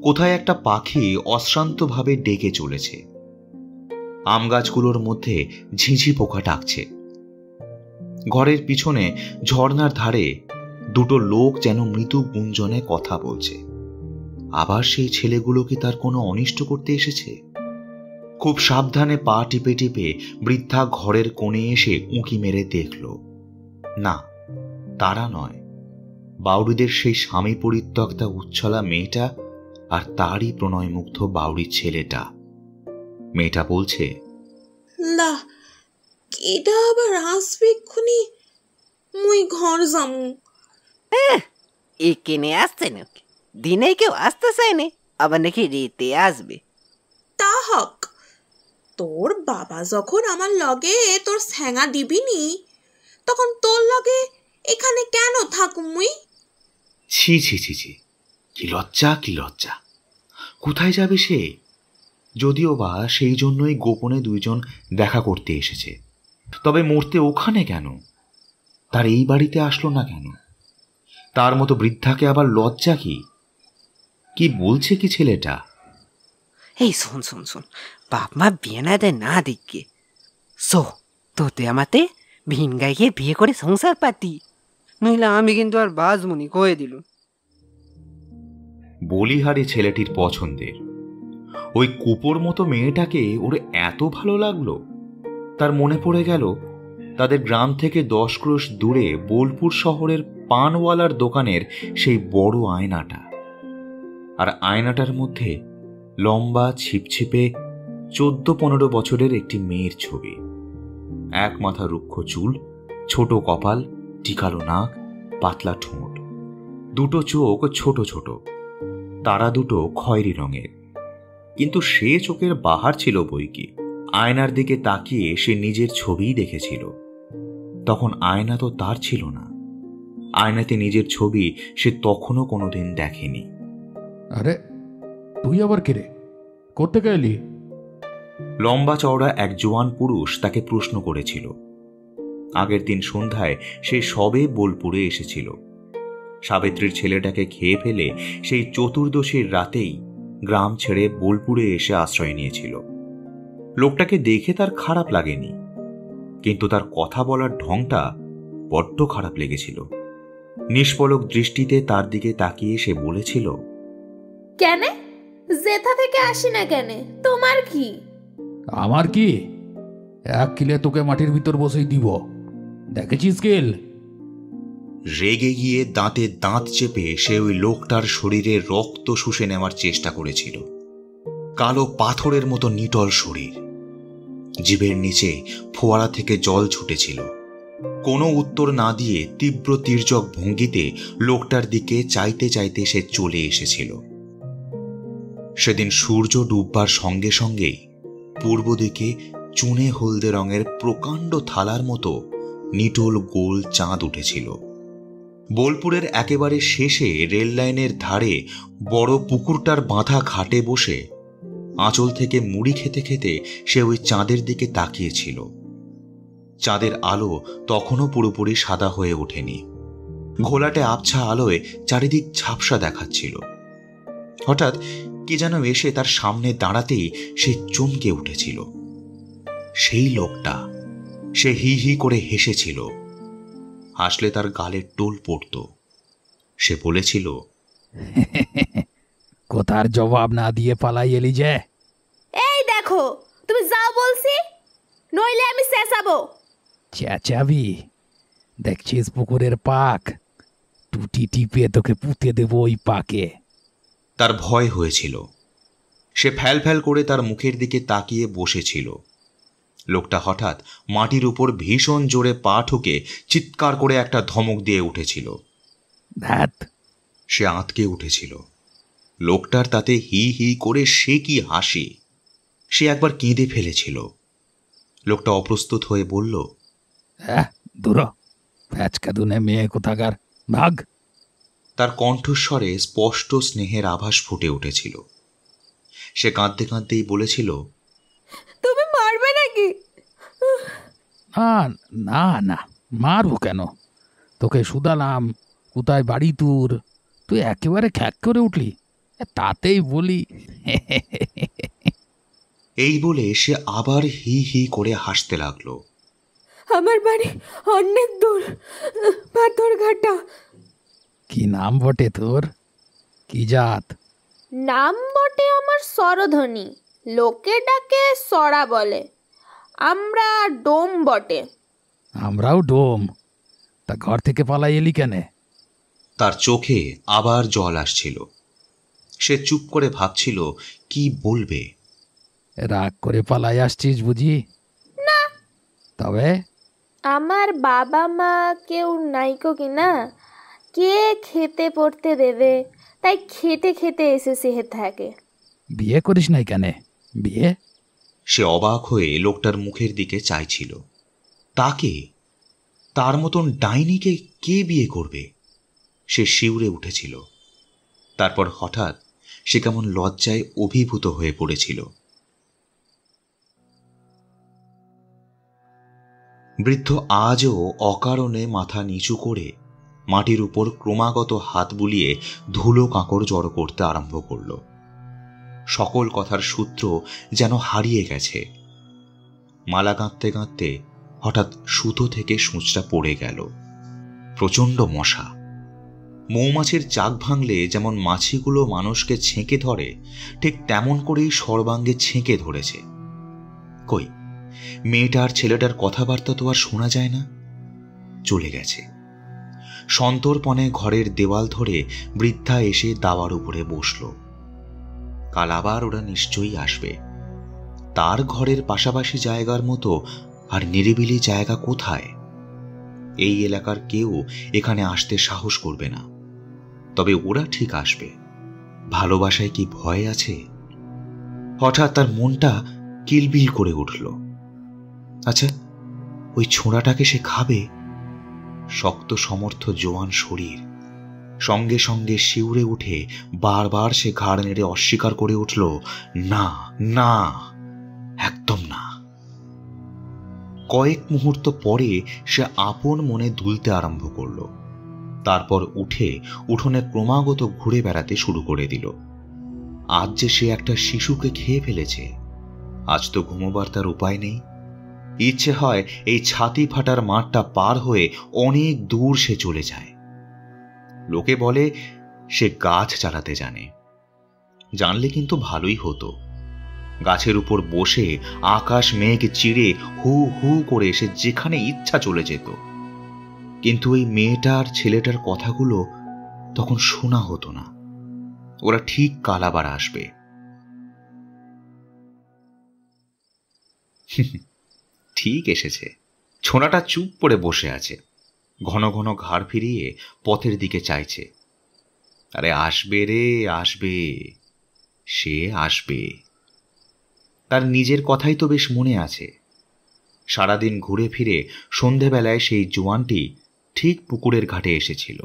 কোথায় একটা পাখি অশ্রান্তভাবে ডেকে চলেছে। আম গাছগুলোর মধ্যে ঝিঁঝি পোকা ডাকছে। ঘরের পিছনে ঝর্ণার ধারে দুটো লোক যেন মৃদু গুঞ্জনে কথা বলছে। আবার সেই ছেলেগুলো কি তার কোনো অনিষ্ট করতে এসেছে? খুব সাবধানে পা টিপে টিপে বৃদ্ধা ঘরের কোণে এসে উঁকি মেরে দেখল, না, তারা নয়, বাউরিদের সেই স্বামী পরিত্যক্তা উচ্ছলা মেয়েটা আর তারই প্রণয়মুগ্ধ বাউরির ছেলেটা। মেয়েটা বলছে, লা কেডা আবার আসবে এক্ষুনি, মুই ঘর যামু। এখানে আসছে নাকি? দিনে কেউ আসতে চায়নি, আবার নাকি রেতে আসবে। তা হক, তোর বাবা যখন আমার লগে তোর স্যাঙা দিবিনি, তখন তোর লগে এখানে কেন থাকুম মুই? ছি ছি ছি ছি, কি লজ্জা, কি লজ্জা! কোথায় যাবে সে? যদিও বা সেই জন্যই গোপনে দুইজন দেখা করতে এসেছে, তবে মরতে ওখানে কেন? তার এই বাড়িতে আসলো না কেন? তার মতো বৃদ্ধাকে আবার লজ্জা কি? কি বলছে কি ছেলেটা? এই শোন শোন শোন, বাপ মা বিয়ে না দেয় না দিকে সো তোতে আমাতে ভিন গাইকে বিয়ে করে সংসার পাতি, নইলে আমি কিন্তু আর বাজমুনি কয়ে দিল। বলিহারি ছেলেটির পছন্দের ওই কুপোর মতো মেয়েটাকে ওর এত ভালো লাগলো। তার মনে পড়ে গেল তাদের গ্রাম থেকে 10 ক্রোশ দূরে বোলপুর শহরের পানওয়ালার দোকানের সেই বড় আয়নাটা, আর আয়নাটার মধ্যে লম্বা ছিপছিপে 14-15 বছরের একটি মেয়ের ছবি। এক মাথা রুক্ষ চুল, ছোট কপাল, টিকালো নাক, পাতলা ঠোঁট, দুটো চোখ ছোট ছোট, তারা দুটো খয়েরি রঙের। কিন্তু সে চোখের বাহার ছিল বই কি। আয়নার দিকে তাকিয়ে সে নিজের ছবিই দেখেছিল। তখন আয়না তো তার ছিল না। আয়নাতে নিজের ছবি সে তখনও কোনোদিন দেখেনি। আরে তুই আবার কে রে, করতে গেলি? লম্বা চওড়া এক জোয়ান পুরুষ তাকে প্রশ্ন করেছিল। আগের দিন সন্ধ্যায় সে সবে বোলপুরে এসেছিল। সাবিত্রীর ছেলেটাকে খেয়ে ফেলে সেই চতুর্দশীর রাতেই গ্রাম ছেড়ে বোলপুরে এসে আশ্রয় নিয়েছিল। লোকটাকে দেখে তার খারাপ লাগেনি, কিন্তু তার কথা বলার ঢংটা বড্ড খারাপ লেগেছিল। নিষ্পলক দৃষ্টিতে তার দিকে তাকিয়ে সে বলেছিল, কেন জেঠা থেকে আসি না কেন, তোমার কি? আমার কি? 1 কিলে তোকে মাটির ভিতর বসেই দিব, দেখেছিস কেল? রেগে গিয়ে দাঁতে দাঁত চেপে সে ওই লোকটার শরীরে রক্ত শুষে নেওয়ার চেষ্টা করেছিল। কালো পাথরের মতো নিটল শরীর, জিভের নিচে ফোয়ারা থেকে জল ছুটেছিল। কোনো উত্তর না দিয়ে তীব্র তির্যক ভঙ্গিতে লোকটার দিকে চাইতে চাইতে সে চলে এসেছিল। সেদিন সূর্য ডুববার সঙ্গে সঙ্গেই পূর্ব দিকে চুনে হলদে রঙের প্রকাণ্ড থালার মতো নিটোল গোল চাঁদ উঠেছিল। বোলপুরের একেবারে শেষে রেল লাইনের ধারে বড় পুকুরটার বাঁধা ঘাটে বসে আঁচল থেকে মুড়ি খেতে খেতে সে ওই চাঁদের দিকে তাকিয়েছিল। চাঁদের আলো তখনও পুরোপুরি সাদা হয়ে ওঠেনি। ঘোলাটে আবছা আলোয় চারিদিক ঝাপসা দেখাচ্ছিল। হঠাৎ কি যেন এসে তার সামনে দাঁড়াতেই সে চমকে উঠেছিল। সেই লোকটা, সে হি হি করে হেসেছিল। হাসলে তার গালে টোল পড়ত। সে বলেছিল, কথার জবাব না দিয়ে পালাই এলি যে? এই দেখো, তুমি যাও বলছি, নইলে আমি চেঁচাবো। চেঁচাবি? দেখছিস পুকুরের পাক, টুটি টিপে তোকে পুঁতে দেবো ওই পাকে। তার ভয় হয়েছিল। সে ফ্যাল ফ্যাল করে তার মুখের দিকে তাকিয়ে বসেছিল। লোকটা হঠাৎ মাটির উপর ভীষণ জোরে পা ঠুকে চিৎকার করে একটা ধমক দিয়ে উঠেছিল। ধ্যাত! সে আঁতকে উঠেছিল। লোকটার তাতে হি হি করে সে কি হাসি! সে একবার কেঁদে ফেলেছিল। লোকটা অপ্রস্তুত হয়ে বলল, দূর প্যাচকা দুনে মেয়ে কোথাকার, ভাগ! তার কণ্ঠস্বরে স্পষ্ট স্নেহের আভাস ফুটে উঠেছিল। সে কাঁদতে কাঁদতেই বলেছিল, তুমি মারবে নাকি? না না, মারবো কেন? তোকে শুধালাম কোথায় বাড়ি তোর, তুই একেবারে খ্যাক করে উঠলি। তাতেই বলি। এই বলে সে আবার হি হি করে হাসতে লাগলো। আমার বাড়ি অনেক দূর, পাথরঘাটা। কি নাম বটে তোর? কি জাত? নাম বটে আমার সরধ্বনি, লোকে ডাকে সরা বলে। আমরা ডোম বটে। আমরাও ডোম। তা ঘর থেকে পালাই এলি কেনে? তার চোখে আবার জল আসছিল। সে চুপ করে ভাবছিল কি বলবে। রাগ করে পালাই আসছিস বুঝি? না। তবে আমার বাবা মা কেউ নাইকো কিনা, কে খেতে পড়তে দেবে, তাই খেতে খেতে এসেছি হে থাকে। বিয়ে করিস নাই কেনে? বিয়ে? সে অবাক হয়ে লোকটার মুখের দিকে চাইছিল। তাকে, তার মতন ডাইনিকে কে বিয়ে করবে? সে শিউরে উঠেছিল। তারপর হঠাৎ সে কেমন লজ্জায় অভিভূত হয়ে পড়েছিল। বৃদ্ধ আজও অকারণে মাথা নিচু করে মাটির উপর ক্রমাগত হাত বুলিয়ে ধুলো কাঁকড় জড়ো করতে আরম্ভ করল। সকল কথার সূত্র যেন হারিয়ে গেছে। মালা গাঁথতে গাঁথতে হঠাৎ সুতো থেকে সূঁচটা পড়ে গেল। প্রচণ্ড মশা। মৌমাছির চাক ভাঙলে যেমন মাছিগুলো মানুষকে ছেঁকে ধরে, ঠিক তেমন করেই সর্বাঙ্গে ছেঁকে ধরেছে। কই, মেয়েটার ছেলেটার কথাবার্তা তো আর শোনা যায় না। চলে গেছে। সন্তর্পণে ঘরের দেওয়াল ধরে বৃদ্ধা এসে দাওয়ার উপরে বসল। কাল আবার ওরা নিশ্চয়ই আসবে। তার ঘরের পাশাপাশি জায়গার মতো আর নিরিবিলি জায়গা কোথায়? এই এলাকার কেউ এখানে আসতে সাহস করবে না। তবে ওরা ঠিক আসবে। ভালোবাসায় কি ভয় আছে? হঠাৎ তার মনটা কিলবিল করে উঠল। আচ্ছা, ওই ছোঁড়াটাকে সে খাবে? শক্ত সমর্থ জোয়ান শরীর। সঙ্গে সঙ্গে শিউরে উঠে বারবার সে ঘাড় নেড়ে অস্বীকার করে উঠল, না না, একদম না। কয়েক মুহূর্ত পরে সে আপন মনে দুলতে আরম্ভ করল। তারপর উঠে উঠোনে ক্রমাগত ঘুরে বেড়াতে শুরু করে দিল। আজ যে সে একটা শিশুকে খেয়ে ফেলেছে, আজ তো ঘুমোবার তার উপায় নেই। ইচ্ছে হয় এই ছাতি ফাটার মাঠটা পার হয়ে অনেক দূর সে চলে যায়। লোকে বলে সে গাছ চালাতে জানে। জানলে কিন্তু ভালোই হতো। গাছের উপর বসে আকাশ মেঘ চিড়ে হু হু করে সে যেখানে ইচ্ছা চলে যেত। কিন্তু এই মেয়েটার ছেলেটার কথাগুলো তখন শোনা হতো না। ওরা ঠিক কাল আবার আসবে। ঠিক এসেছে। ছোনাটা চুপ করে বসে আছে। ঘন ঘন ঘাড় ফিরিয়ে পথের দিকে চাইছে। আরে আসবে রে, আসবে, সে আসবে। তার নিজের কথাই তো বেশ মনে আছে। সারাদিন ঘুরে ফিরে সন্ধেবেলায় সেই জোয়ানটি ঠিক পুকুরের ঘাটে এসেছিল।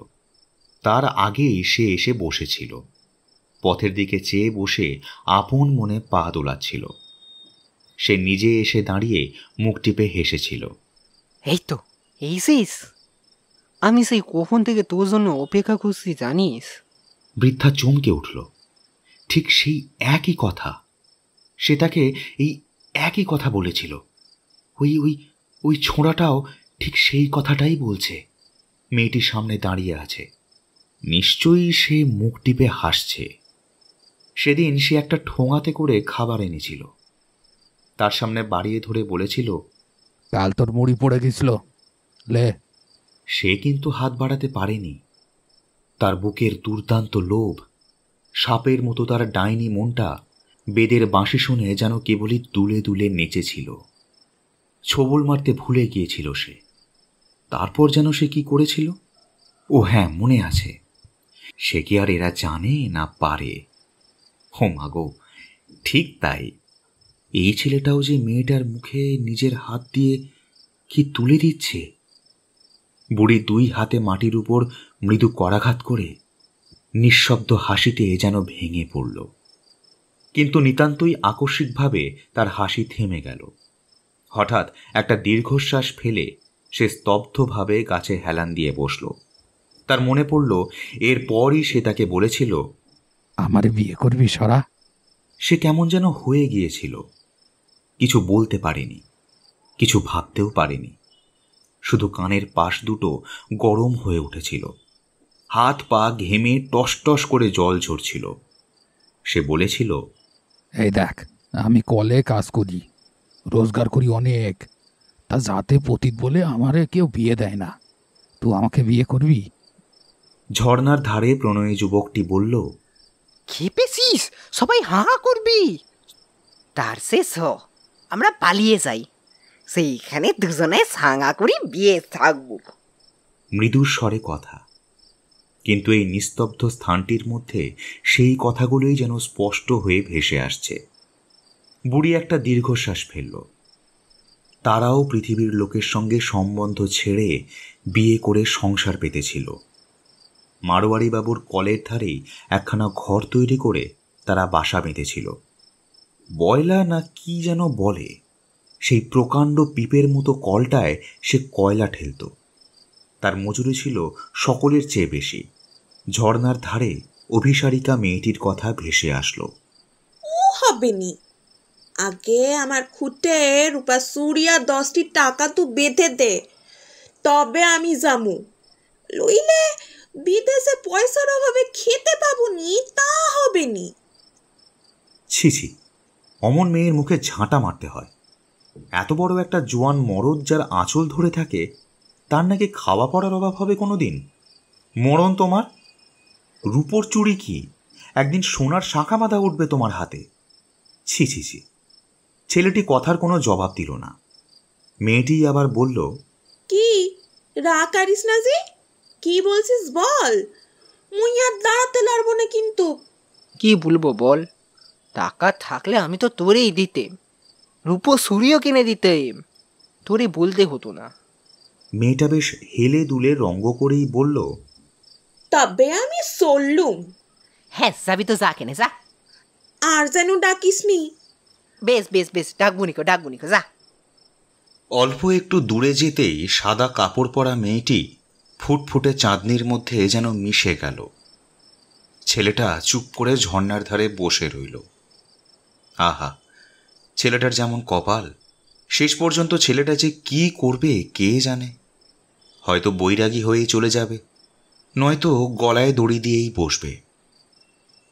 তার আগেই সে এসে বসেছিল। পথের দিকে চেয়ে বসে আপন মনে পা দোলাচ্ছিল। সে নিজে এসে দাঁড়িয়ে মুখ টিপে হেসেছিল। এই তো এইছিস? আমি সেই কখন থেকে তোর জন্য অপেক্ষা করছি জানিস? বৃদ্ধা চমকে উঠল। ঠিক সেই একই কথা। সে তাকে এই একই কথা বলেছিল। ওই ওই ওই ছোঁড়াটাও ঠিক সেই কথাটাই বলছে। মেয়েটির সামনে দাঁড়িয়ে আছে। নিশ্চয়ই সে মুখ টিপে হাসছে। সেদিন সে একটা ঠোঙাতে করে খাবার এনেছিল। তার সামনে বাড়িয়ে ধরে বলেছিল, কাল তোর মুড়ি পড়ে গেছিল, লে। সে কিন্তু হাত বাড়াতে পারেনি। তার বুকের দুর্দান্ত লোভ, সাপের মতো তার ডাইনি মনটা বেদের বাঁশি শুনে যেন কেবলই দুলে দুলে নেচেছিল। ছোবল মারতে ভুলে গিয়েছিল সে। তারপর যেন সে কি করেছিল? ও হ্যাঁ, মনে আছে। সে কি আর এরা জানে না পারে? ও মাগো, ঠিক তাই। এই ছেলেটাও যে মেয়েটার মুখে নিজের হাত দিয়ে কি তুলে দিচ্ছে। বুড়ি দুই হাতে মাটির উপর মৃদু করাঘাত করে নিঃশব্দ হাসিতে যেন ভেঙে পড়ল। কিন্তু নিতান্তই আকস্মিকভাবে তার হাসি থেমে গেল। হঠাৎ একটা দীর্ঘশ্বাস ফেলে সে স্তব্ধভাবে গাছে হেলান দিয়ে বসল। তার মনে পড়ল এরপরই সে তাকে বলেছিল, আমার বিয়ে করবি সরা? সে কেমন যেন হয়ে গিয়েছিল। কিছু বলতে পারেনি, কিছু ভাবতেও পারেনি। শুধু কানের পাশ দুটো গরম হয়ে উঠেছিল, হাত পা ঘেমে টস টস করে জল ঝরছিল। সে বলেছিল, এই দেখ, আমি কলে কাজ করি, রোজগার করি অনেক, তা যাতে পতিত বলে আমারে কেউ বিয়ে দেয় না। তুই আমাকে বিয়ে করবি? ঝর্ণার ধারে প্রণয়ী যুবকটি বলল, খেপেছিস? সবাই হা করবি। তার শেষ আমরা পালিয়ে যাই, সেইখানে দুজনে সাঙা করি বিয়ে থাকবো। মৃদুর স্বরে কথা, কিন্তু এই নিস্তব্ধ স্থানটির মধ্যে সেই কথাগুলোই যেন স্পষ্ট হয়ে ভেসে আসছে। বুড়ি একটা দীর্ঘশ্বাস ফেলল। তারাও পৃথিবীর লোকের সঙ্গে সম্বন্ধ ছেড়ে বিয়ে করে সংসার পেতেছিল। মারোয়ারি বাবুর কলের ধারেই একখানা ঘর তৈরি করে তারা বাসা বেঁধেছিল। বয়লা না কি যেন বলে, সেই প্রকাণ্ড পিপের মতো কলটায় সে কয়লা ঠেলত। তার মজুরি ছিল সকলের চেয়ে বেশি। ঝর্ণার ধারে অভিসারিকা মেয়েটির কথা ভেসে আসলো। ও হবেনি, আগে আমার খুঁটে রূপা সুরিয়া 10টি টাকা তো বেঁধে দে, তবে আমি যামু। লইলে বিদেশে পয়সার অভাবে খেতে পাবনি, তা হবেনি। ছি ছি, অমন মেয়ের মুখে ঝাঁটা মারতে হয়। এত বড় একটা জোয়ান মরদ যার আঁচল ধরে থাকে, তার নাকি খাওয়া পড়ার অভাব হবে কোনো দিন? মরণ তোমার! রূপোর চুড়ি কি একদিন সোনার শাঁখা বাঁধা উঠবে তোমার হাতে? ছি ছি ছি। ছেলেটি কথার কোনো জবাব দিল না। মেয়েটি আবার বলল, কি রাগ করিস না জি, কি বলছিস বল, মুই আর দাঁড়াতে পারবো না। কিন্তু কি বলবো বল, টাকা থাকলে আমি তো তোরেই দিতেম, রূপো সুরিও কিনে দিতেম, তোরে বলতে হতো না। মেয়েটা বেশ হেলে দুলে রঙ্গ করেই বলল, তবে আমি চললুম। হ্যাঁ যাবি তো, যা কেনে যা। আর যেন ডাকিস নি। বেশ বেশ বেশ, ডাকবুনিকো ডাকবুনিকো, যা। অল্প একটু দূরে যেতেই সাদা কাপড় পরা মেয়েটি ফুটফুটে চাঁদনির মধ্যে যেন মিশে গেল। ছেলেটা চুপ করে ঝর্ণার ধারে বসে রইল। আহা, ছেলেটার যেমন কপাল, শেষ পর্যন্ত ছেলেটা যে কি করবে কে জানে। হয়তো বৈরাগী হয়েই চলে যাবে, নয়তো গলায় দড়ি দিয়েই বসবে।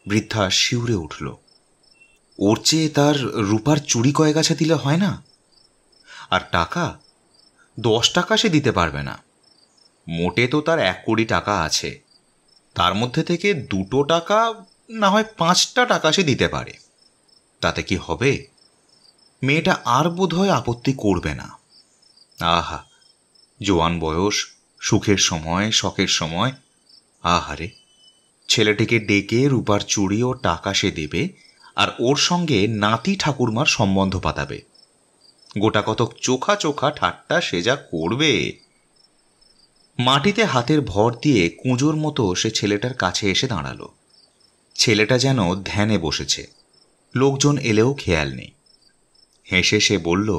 বৃদ্ধা শিউরে উঠল। ওর চেয়ে তার রূপার চুড়ি কয়েক গাছা দিলে হয় না? আর টাকা 10 টাকা সে দিতে পারবে না। মোটে তো তার 1 কোটি টাকা আছে, তার মধ্যে থেকে 2 টাকা না হয় 5টা টাকা সে দিতে পারে। তাতে কি হবে? মেয়েটা আর বোধহয় আপত্তি করবে না। আহা, জোয়ান বয়স, সুখের সময়, শখের সময়। আহারে, ছেলেটিকে ডেকে রূপার চুড়ি ও টাকা সে দেবে, আর ওর সঙ্গে নাতি ঠাকুরমার সম্বন্ধ পাতাবে। গোটা কতক চোখা চোখা ঠাট্টা সে যা করবে। মাটিতে হাতের ভর দিয়ে কুঁজোর মতো সে ছেলেটার কাছে এসে দাঁড়ালো। ছেলেটা যেন ধ্যানে বসেছে, লোকজন এলেও খেয়াল নেই। হেসে সে বলল,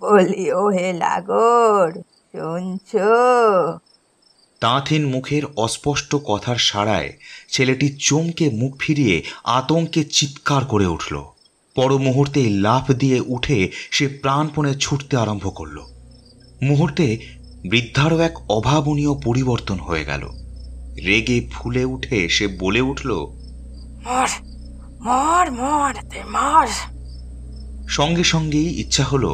বলি ও হে লাগর, শুনছ? তাঁতিন মুখের অস্পষ্ট কথার সাড়ায় ছেলেটি চমকে মুখ ফিরিয়ে আতঙ্কে চিৎকার করে উঠল। পর মুহূর্তেই লাফ দিয়ে উঠে সে প্রাণপণে ছুটতে আরম্ভ করল। মুহূর্তে বৃদ্ধারও এক অভাবনীয় পরিবর্তন হয়ে গেল। রেগে ফুলে উঠে সে বলে উঠল, মর মর মর মর। সঙ্গে সঙ্গেই ইচ্ছা হলো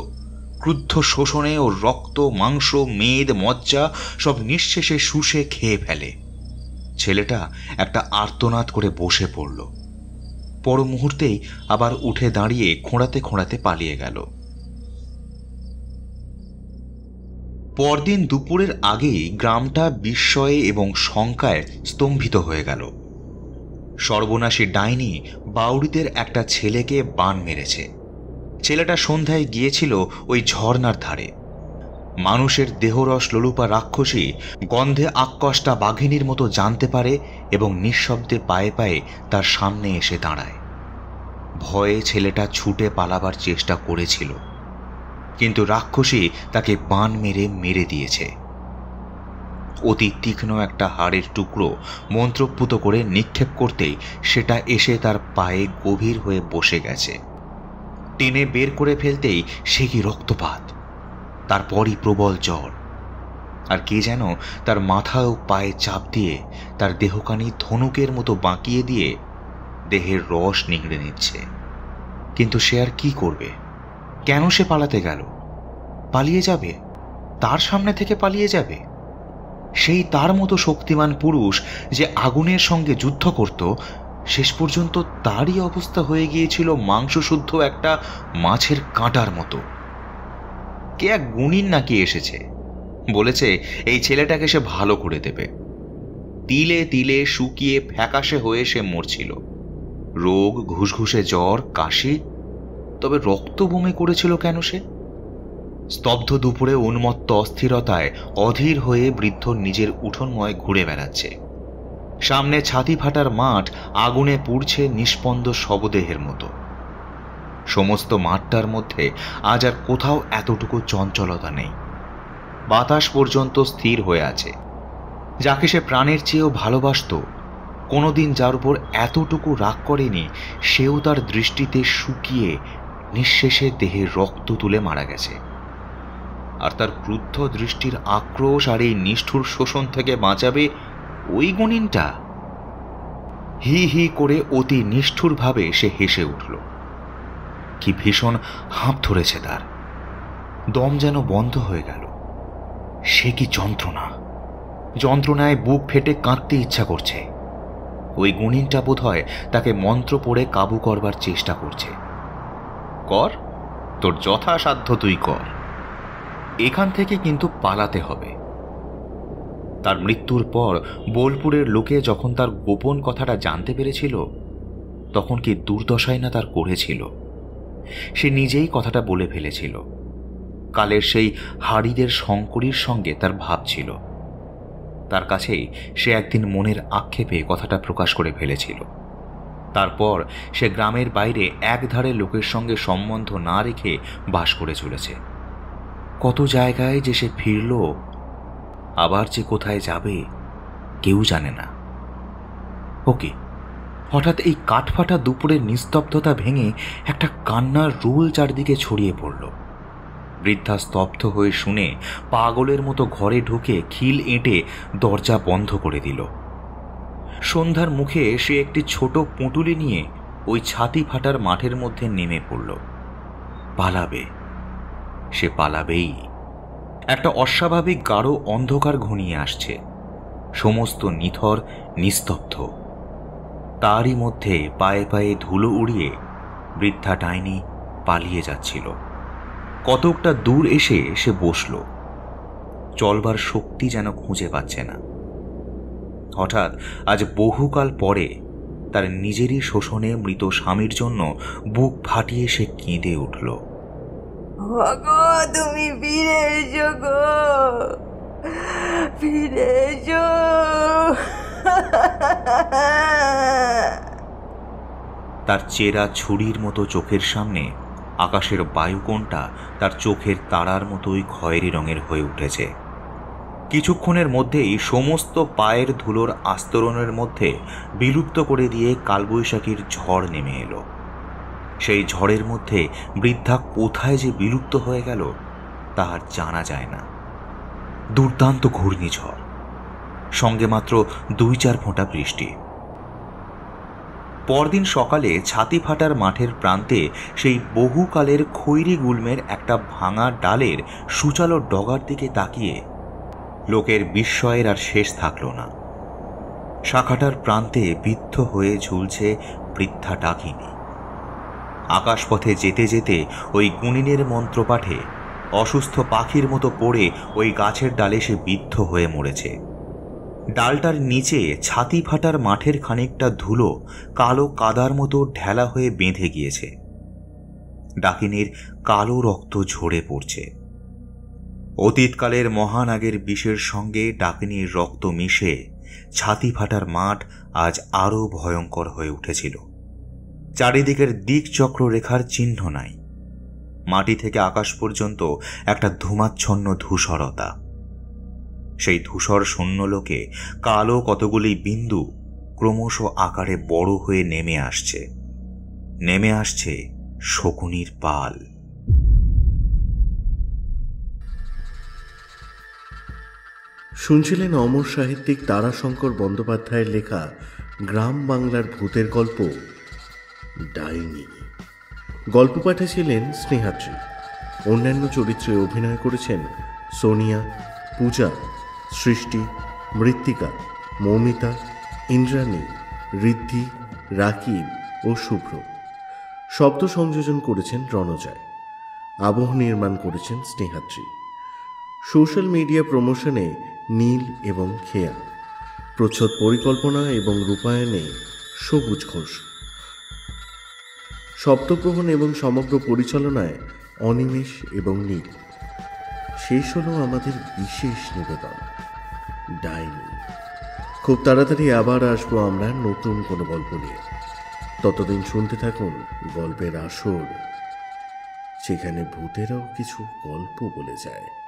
ক্রুদ্ধ শোষণে ও রক্ত, মাংস, মেদ, মজ্জা সব নিঃশেষে শুষে খেয়ে ফেলে। ছেলেটা একটা আর্তনাদ করে বসে পড়ল। পর মুহূর্তেই আবার উঠে দাঁড়িয়ে খোঁড়াতে খোঁড়াতে পালিয়ে গেল। পরদিন দুপুরের আগেই গ্রামটা বিস্ময়ে এবং শঙ্কায় স্তম্ভিত হয়ে গেল। সর্বনাশী ডাইনি বাউরিদের একটা ছেলেকে বান মেরেছে। ছেলেটা সন্ধ্যায় গিয়েছিল ওই ঝর্ণার ধারে। মানুষের দেহরস লোলুপা রাক্ষসী গন্ধে আক্কষ্টা বাঘিনীর মতো জানতে পারে এবং নিঃশব্দে পায়ে পায়ে তার সামনে এসে দাঁড়ায়। ভয়ে ছেলেটা ছুটে পালাবার চেষ্টা করেছিল, কিন্তু রাক্ষসী তাকে বান মেরে মেরে দিয়েছে। অতি তীক্ষ্ণ একটা হাড়ের টুকরো মন্ত্রপুত করে নিক্ষেপ করতেই সেটা এসে তার পায়ে গভীর হয়ে বসে গেছে। টেনে বের করে ফেলতেই সে কি রক্তপাত, তারপরই প্রবল জ্বর, আর কে যেন তার মাথা ও পায়ে চাপ দিয়ে তার দেহখানি ধনুকের মতো বাঁকিয়ে দিয়ে দেহের রস নিংড়ে নিচ্ছে। কিন্তু সে আর কি করবে? কেন সে পালাতে গেল? পালিয়ে যাবে? তার সামনে থেকে পালিয়ে যাবে? সেই তার মতো শক্তিমান পুরুষ যে আগুনের সঙ্গে যুদ্ধ করত, শেষ পর্যন্ত তারই অবস্থা হয়ে গিয়েছিল মাংসশুদ্ধ একটা মাছের কাঁটার মতো। কে এক গুণিন নাকি এসেছে, বলেছে এই ছেলেটাকে সে ভালো করে দেবে। তিলে তিলে শুকিয়ে ফ্যাকাশে হয়ে সে মরছিল। রোগ, ঘুষঘুষে জ্বর, কাশি, তবে রক্ত বমি করেছিল কেন সে? স্তব্ধ দুপুরে উন্মত্ত অস্থিরতায় অধীর হয়ে বৃদ্ধ নিজের উঠোনময় ঘুরে বেড়াচ্ছে। সামনে ছাতি ফাটার মাঠ আগুনে পুড়ছে নিষ্পন্দ শবদেহের মতো। সমস্ত মাঠটার মধ্যে আজ আর কোথাও এতটুকু চঞ্চলতা নেই। বাতাস পর্যন্ত স্থির হয়ে আছে। যাকে সে প্রাণের চেয়েও ভালোবাসত, কোনোদিন যার উপর এতটুকু রাগ করেনি, সেও তার দৃষ্টিতে শুকিয়ে নিঃশেষে দেহে রক্ত তুলে মারা গেছে। আর তার ক্রুদ্ধ দৃষ্টির আক্রোশ আর এই নিষ্ঠুর শোষণ থেকে বাঁচাবে ওই গুণিনটা? হি হি করে অতি নিষ্ঠুরভাবে সে হেসে উঠল। কি ভীষণ হাঁপ ধরেছে তার, দম যেন বন্ধ হয়ে গেল। সে কি যন্ত্রণা! যন্ত্রণায় বুক ফেটে কাঁদতে ইচ্ছা করছে। ওই গুণিনটা বোধ হয় তাকে মন্ত্র পড়ে কাবু করবার চেষ্টা করছে। কর, তোর যথাসাধ্য তুই কর, এখান থেকে কিন্তু পালাতে হবে। তার মৃত্যুর পর বোলপুরের লোকে যখন তার গোপন কথাটা জানতে পেরেছিল, তখন কি দুর্দশাই না তার করেছিল। সে নিজেই কথাটা বলে ফেলেছিল। কালের সেই হাড়িদের শঙ্করীর সঙ্গে তার ভাব ছিল। তার কাছেই সে একদিন মনের আক্ষেপে কথাটা প্রকাশ করে ফেলেছিল। তারপর সে গ্রামের বাইরে একধারে লোকের সঙ্গে সম্বন্ধ না রেখে বাস করে চলেছে। কত জায়গায় যে সে ফিরল, আবার যে কোথায় যাবে কেউ জানে না। ওকে, হঠাৎ এই কাঠফাটা দুপুরের নিস্তব্ধতা ভেঙে একটা কান্নার রোল চারদিকে ছড়িয়ে পড়ল। বৃদ্ধা স্তব্ধ হয়ে শুনে পাগলের মতো ঘরে ঢুকে খিল এঁটে দরজা বন্ধ করে দিল। সন্ধ্যার মুখে সে একটি ছোট পুঁটুলি নিয়ে ওই ছাতি ফাটার মাঠের মধ্যে নেমে পড়ল। পালাবে, সে পালাবেই। একটা অস্বাভাবিক গাঢ় অন্ধকার ঘনিয়ে আসছে, সমস্ত নিথর নিস্তব্ধ। তারই মধ্যে পায়ে পায়ে ধুলো উড়িয়ে বৃদ্ধা ডাইনি পালিয়ে যাচ্ছিল। কতকটা দূর এসে সে বসল, চলবার শক্তি যেন খুঁজে পাচ্ছে না। হঠাৎ আজ বহুকাল পরে তার নিজেরই শোষণে মৃত স্বামীর জন্য বুক ফাটিয়ে সে কেঁদে উঠল। গো, তুমি ফিরে এসো গো, ফিরে এসো। তার চেরা ছুরির মতো চোখের সামনে আকাশের বায়ুকোণটা তার চোখের তারার মতোই খয়েরি রঙের হয়ে উঠেছে। কিছুক্ষণের মধ্যেই সমস্ত পায়ের ধুলোর আস্তরণের মধ্যে বিলুপ্ত করে দিয়ে কালবৈশাখীর ঝড় নেমে এলো। সেই ঝড়ের মধ্যে বৃদ্ধা কোথায় যে বিলুপ্ত হয়ে গেল তার জানা যায় না। দুর্দান্ত ঘূর্ণিঝড়, সঙ্গে মাত্র 2-4 ফোঁটা বৃষ্টি। পরদিন সকালে ছাতি ফাটার মাঠের প্রান্তে সেই বহুকালের খৈরি গুল্মের একটা ভাঙা ডালের সূচালো ডগার দিকে তাকিয়ে লোকের বিস্ময়ের আর শেষ থাকল না। শাখাটার প্রান্তে বিদ্ধ হয়ে ঝুলছে বৃদ্ধা ডাকিনী। আকাশপথে যেতে যেতে ওই গুণিনের মন্ত্রপাঠে অসুস্থ পাখির মতো পড়ে ওই গাছের ডালে সে বিদ্ধ হয়ে মরেছে। ডালটার নিচে ছাতি ফাটার মাঠের খানিকটা ধুলো কালো কাদার মতো ঢেলা হয়ে বেঁধে গিয়েছে। ডাকিনীর কালো রক্ত ঝরে পড়ছে। অতীতকালের মহানাগের বিষের সঙ্গে ডাকিনীর রক্ত মিশে ছাতি ফাটার মাঠ আজ আরো ভয়ঙ্কর হয়ে উঠেছিল। চারিদিকের দিক চক্ররেখার চিহ্ন নাই। মাটি থেকে আকাশ পর্যন্ত একটা ধূমাচ্ছন্ন ধূসরতা। সেই ধূসর শূন্যলোকে কালো কতগুলি বিন্দু ক্রমশ আকারে বড় হয়ে নেমে আসছে শকুনির পাল। শুনছিলেন অমর সাহিত্যিক তারাশঙ্কর বন্দ্যোপাধ্যায়ের লেখা গ্রাম বাংলার ভূতের গল্প ডাইনি। গল্প পাঠে ছিলেন স্নেহাত্রী। অন্যান্য চরিত্রে অভিনয় করেছেন সোনিয়া, পূজা, সৃষ্টি, মৃত্তিকা, মৌমিতা, ইন্দ্রাণী, ঋদ্ধি, রাকিব ও শুভ্র। শব্দ সংযোজন করেছেন রণজয়। আবহ নির্মাণ করেছেন স্নেহাত্রী। সোশ্যাল মিডিয়া প্রমোশনে নীল এবং খেয়া। প্রচ্ছদ পরিকল্পনা এবং রূপায়ণে সবুজ ঘোষ। শব্দগ্রহণ এবং সমগ্র পরিচালনায় অনিমেষ এবং নীল। শেষ হলো আমাদের বিশেষ নিবেদন ডাইনি। খুব তাড়াতাড়ি আবার আসবো আমরা নতুন কোনো গল্প নিয়ে। ততদিন শুনতে থাকুন গল্পের আসর, যেখানে ভূতেরাও কিছু গল্প বলে যায়।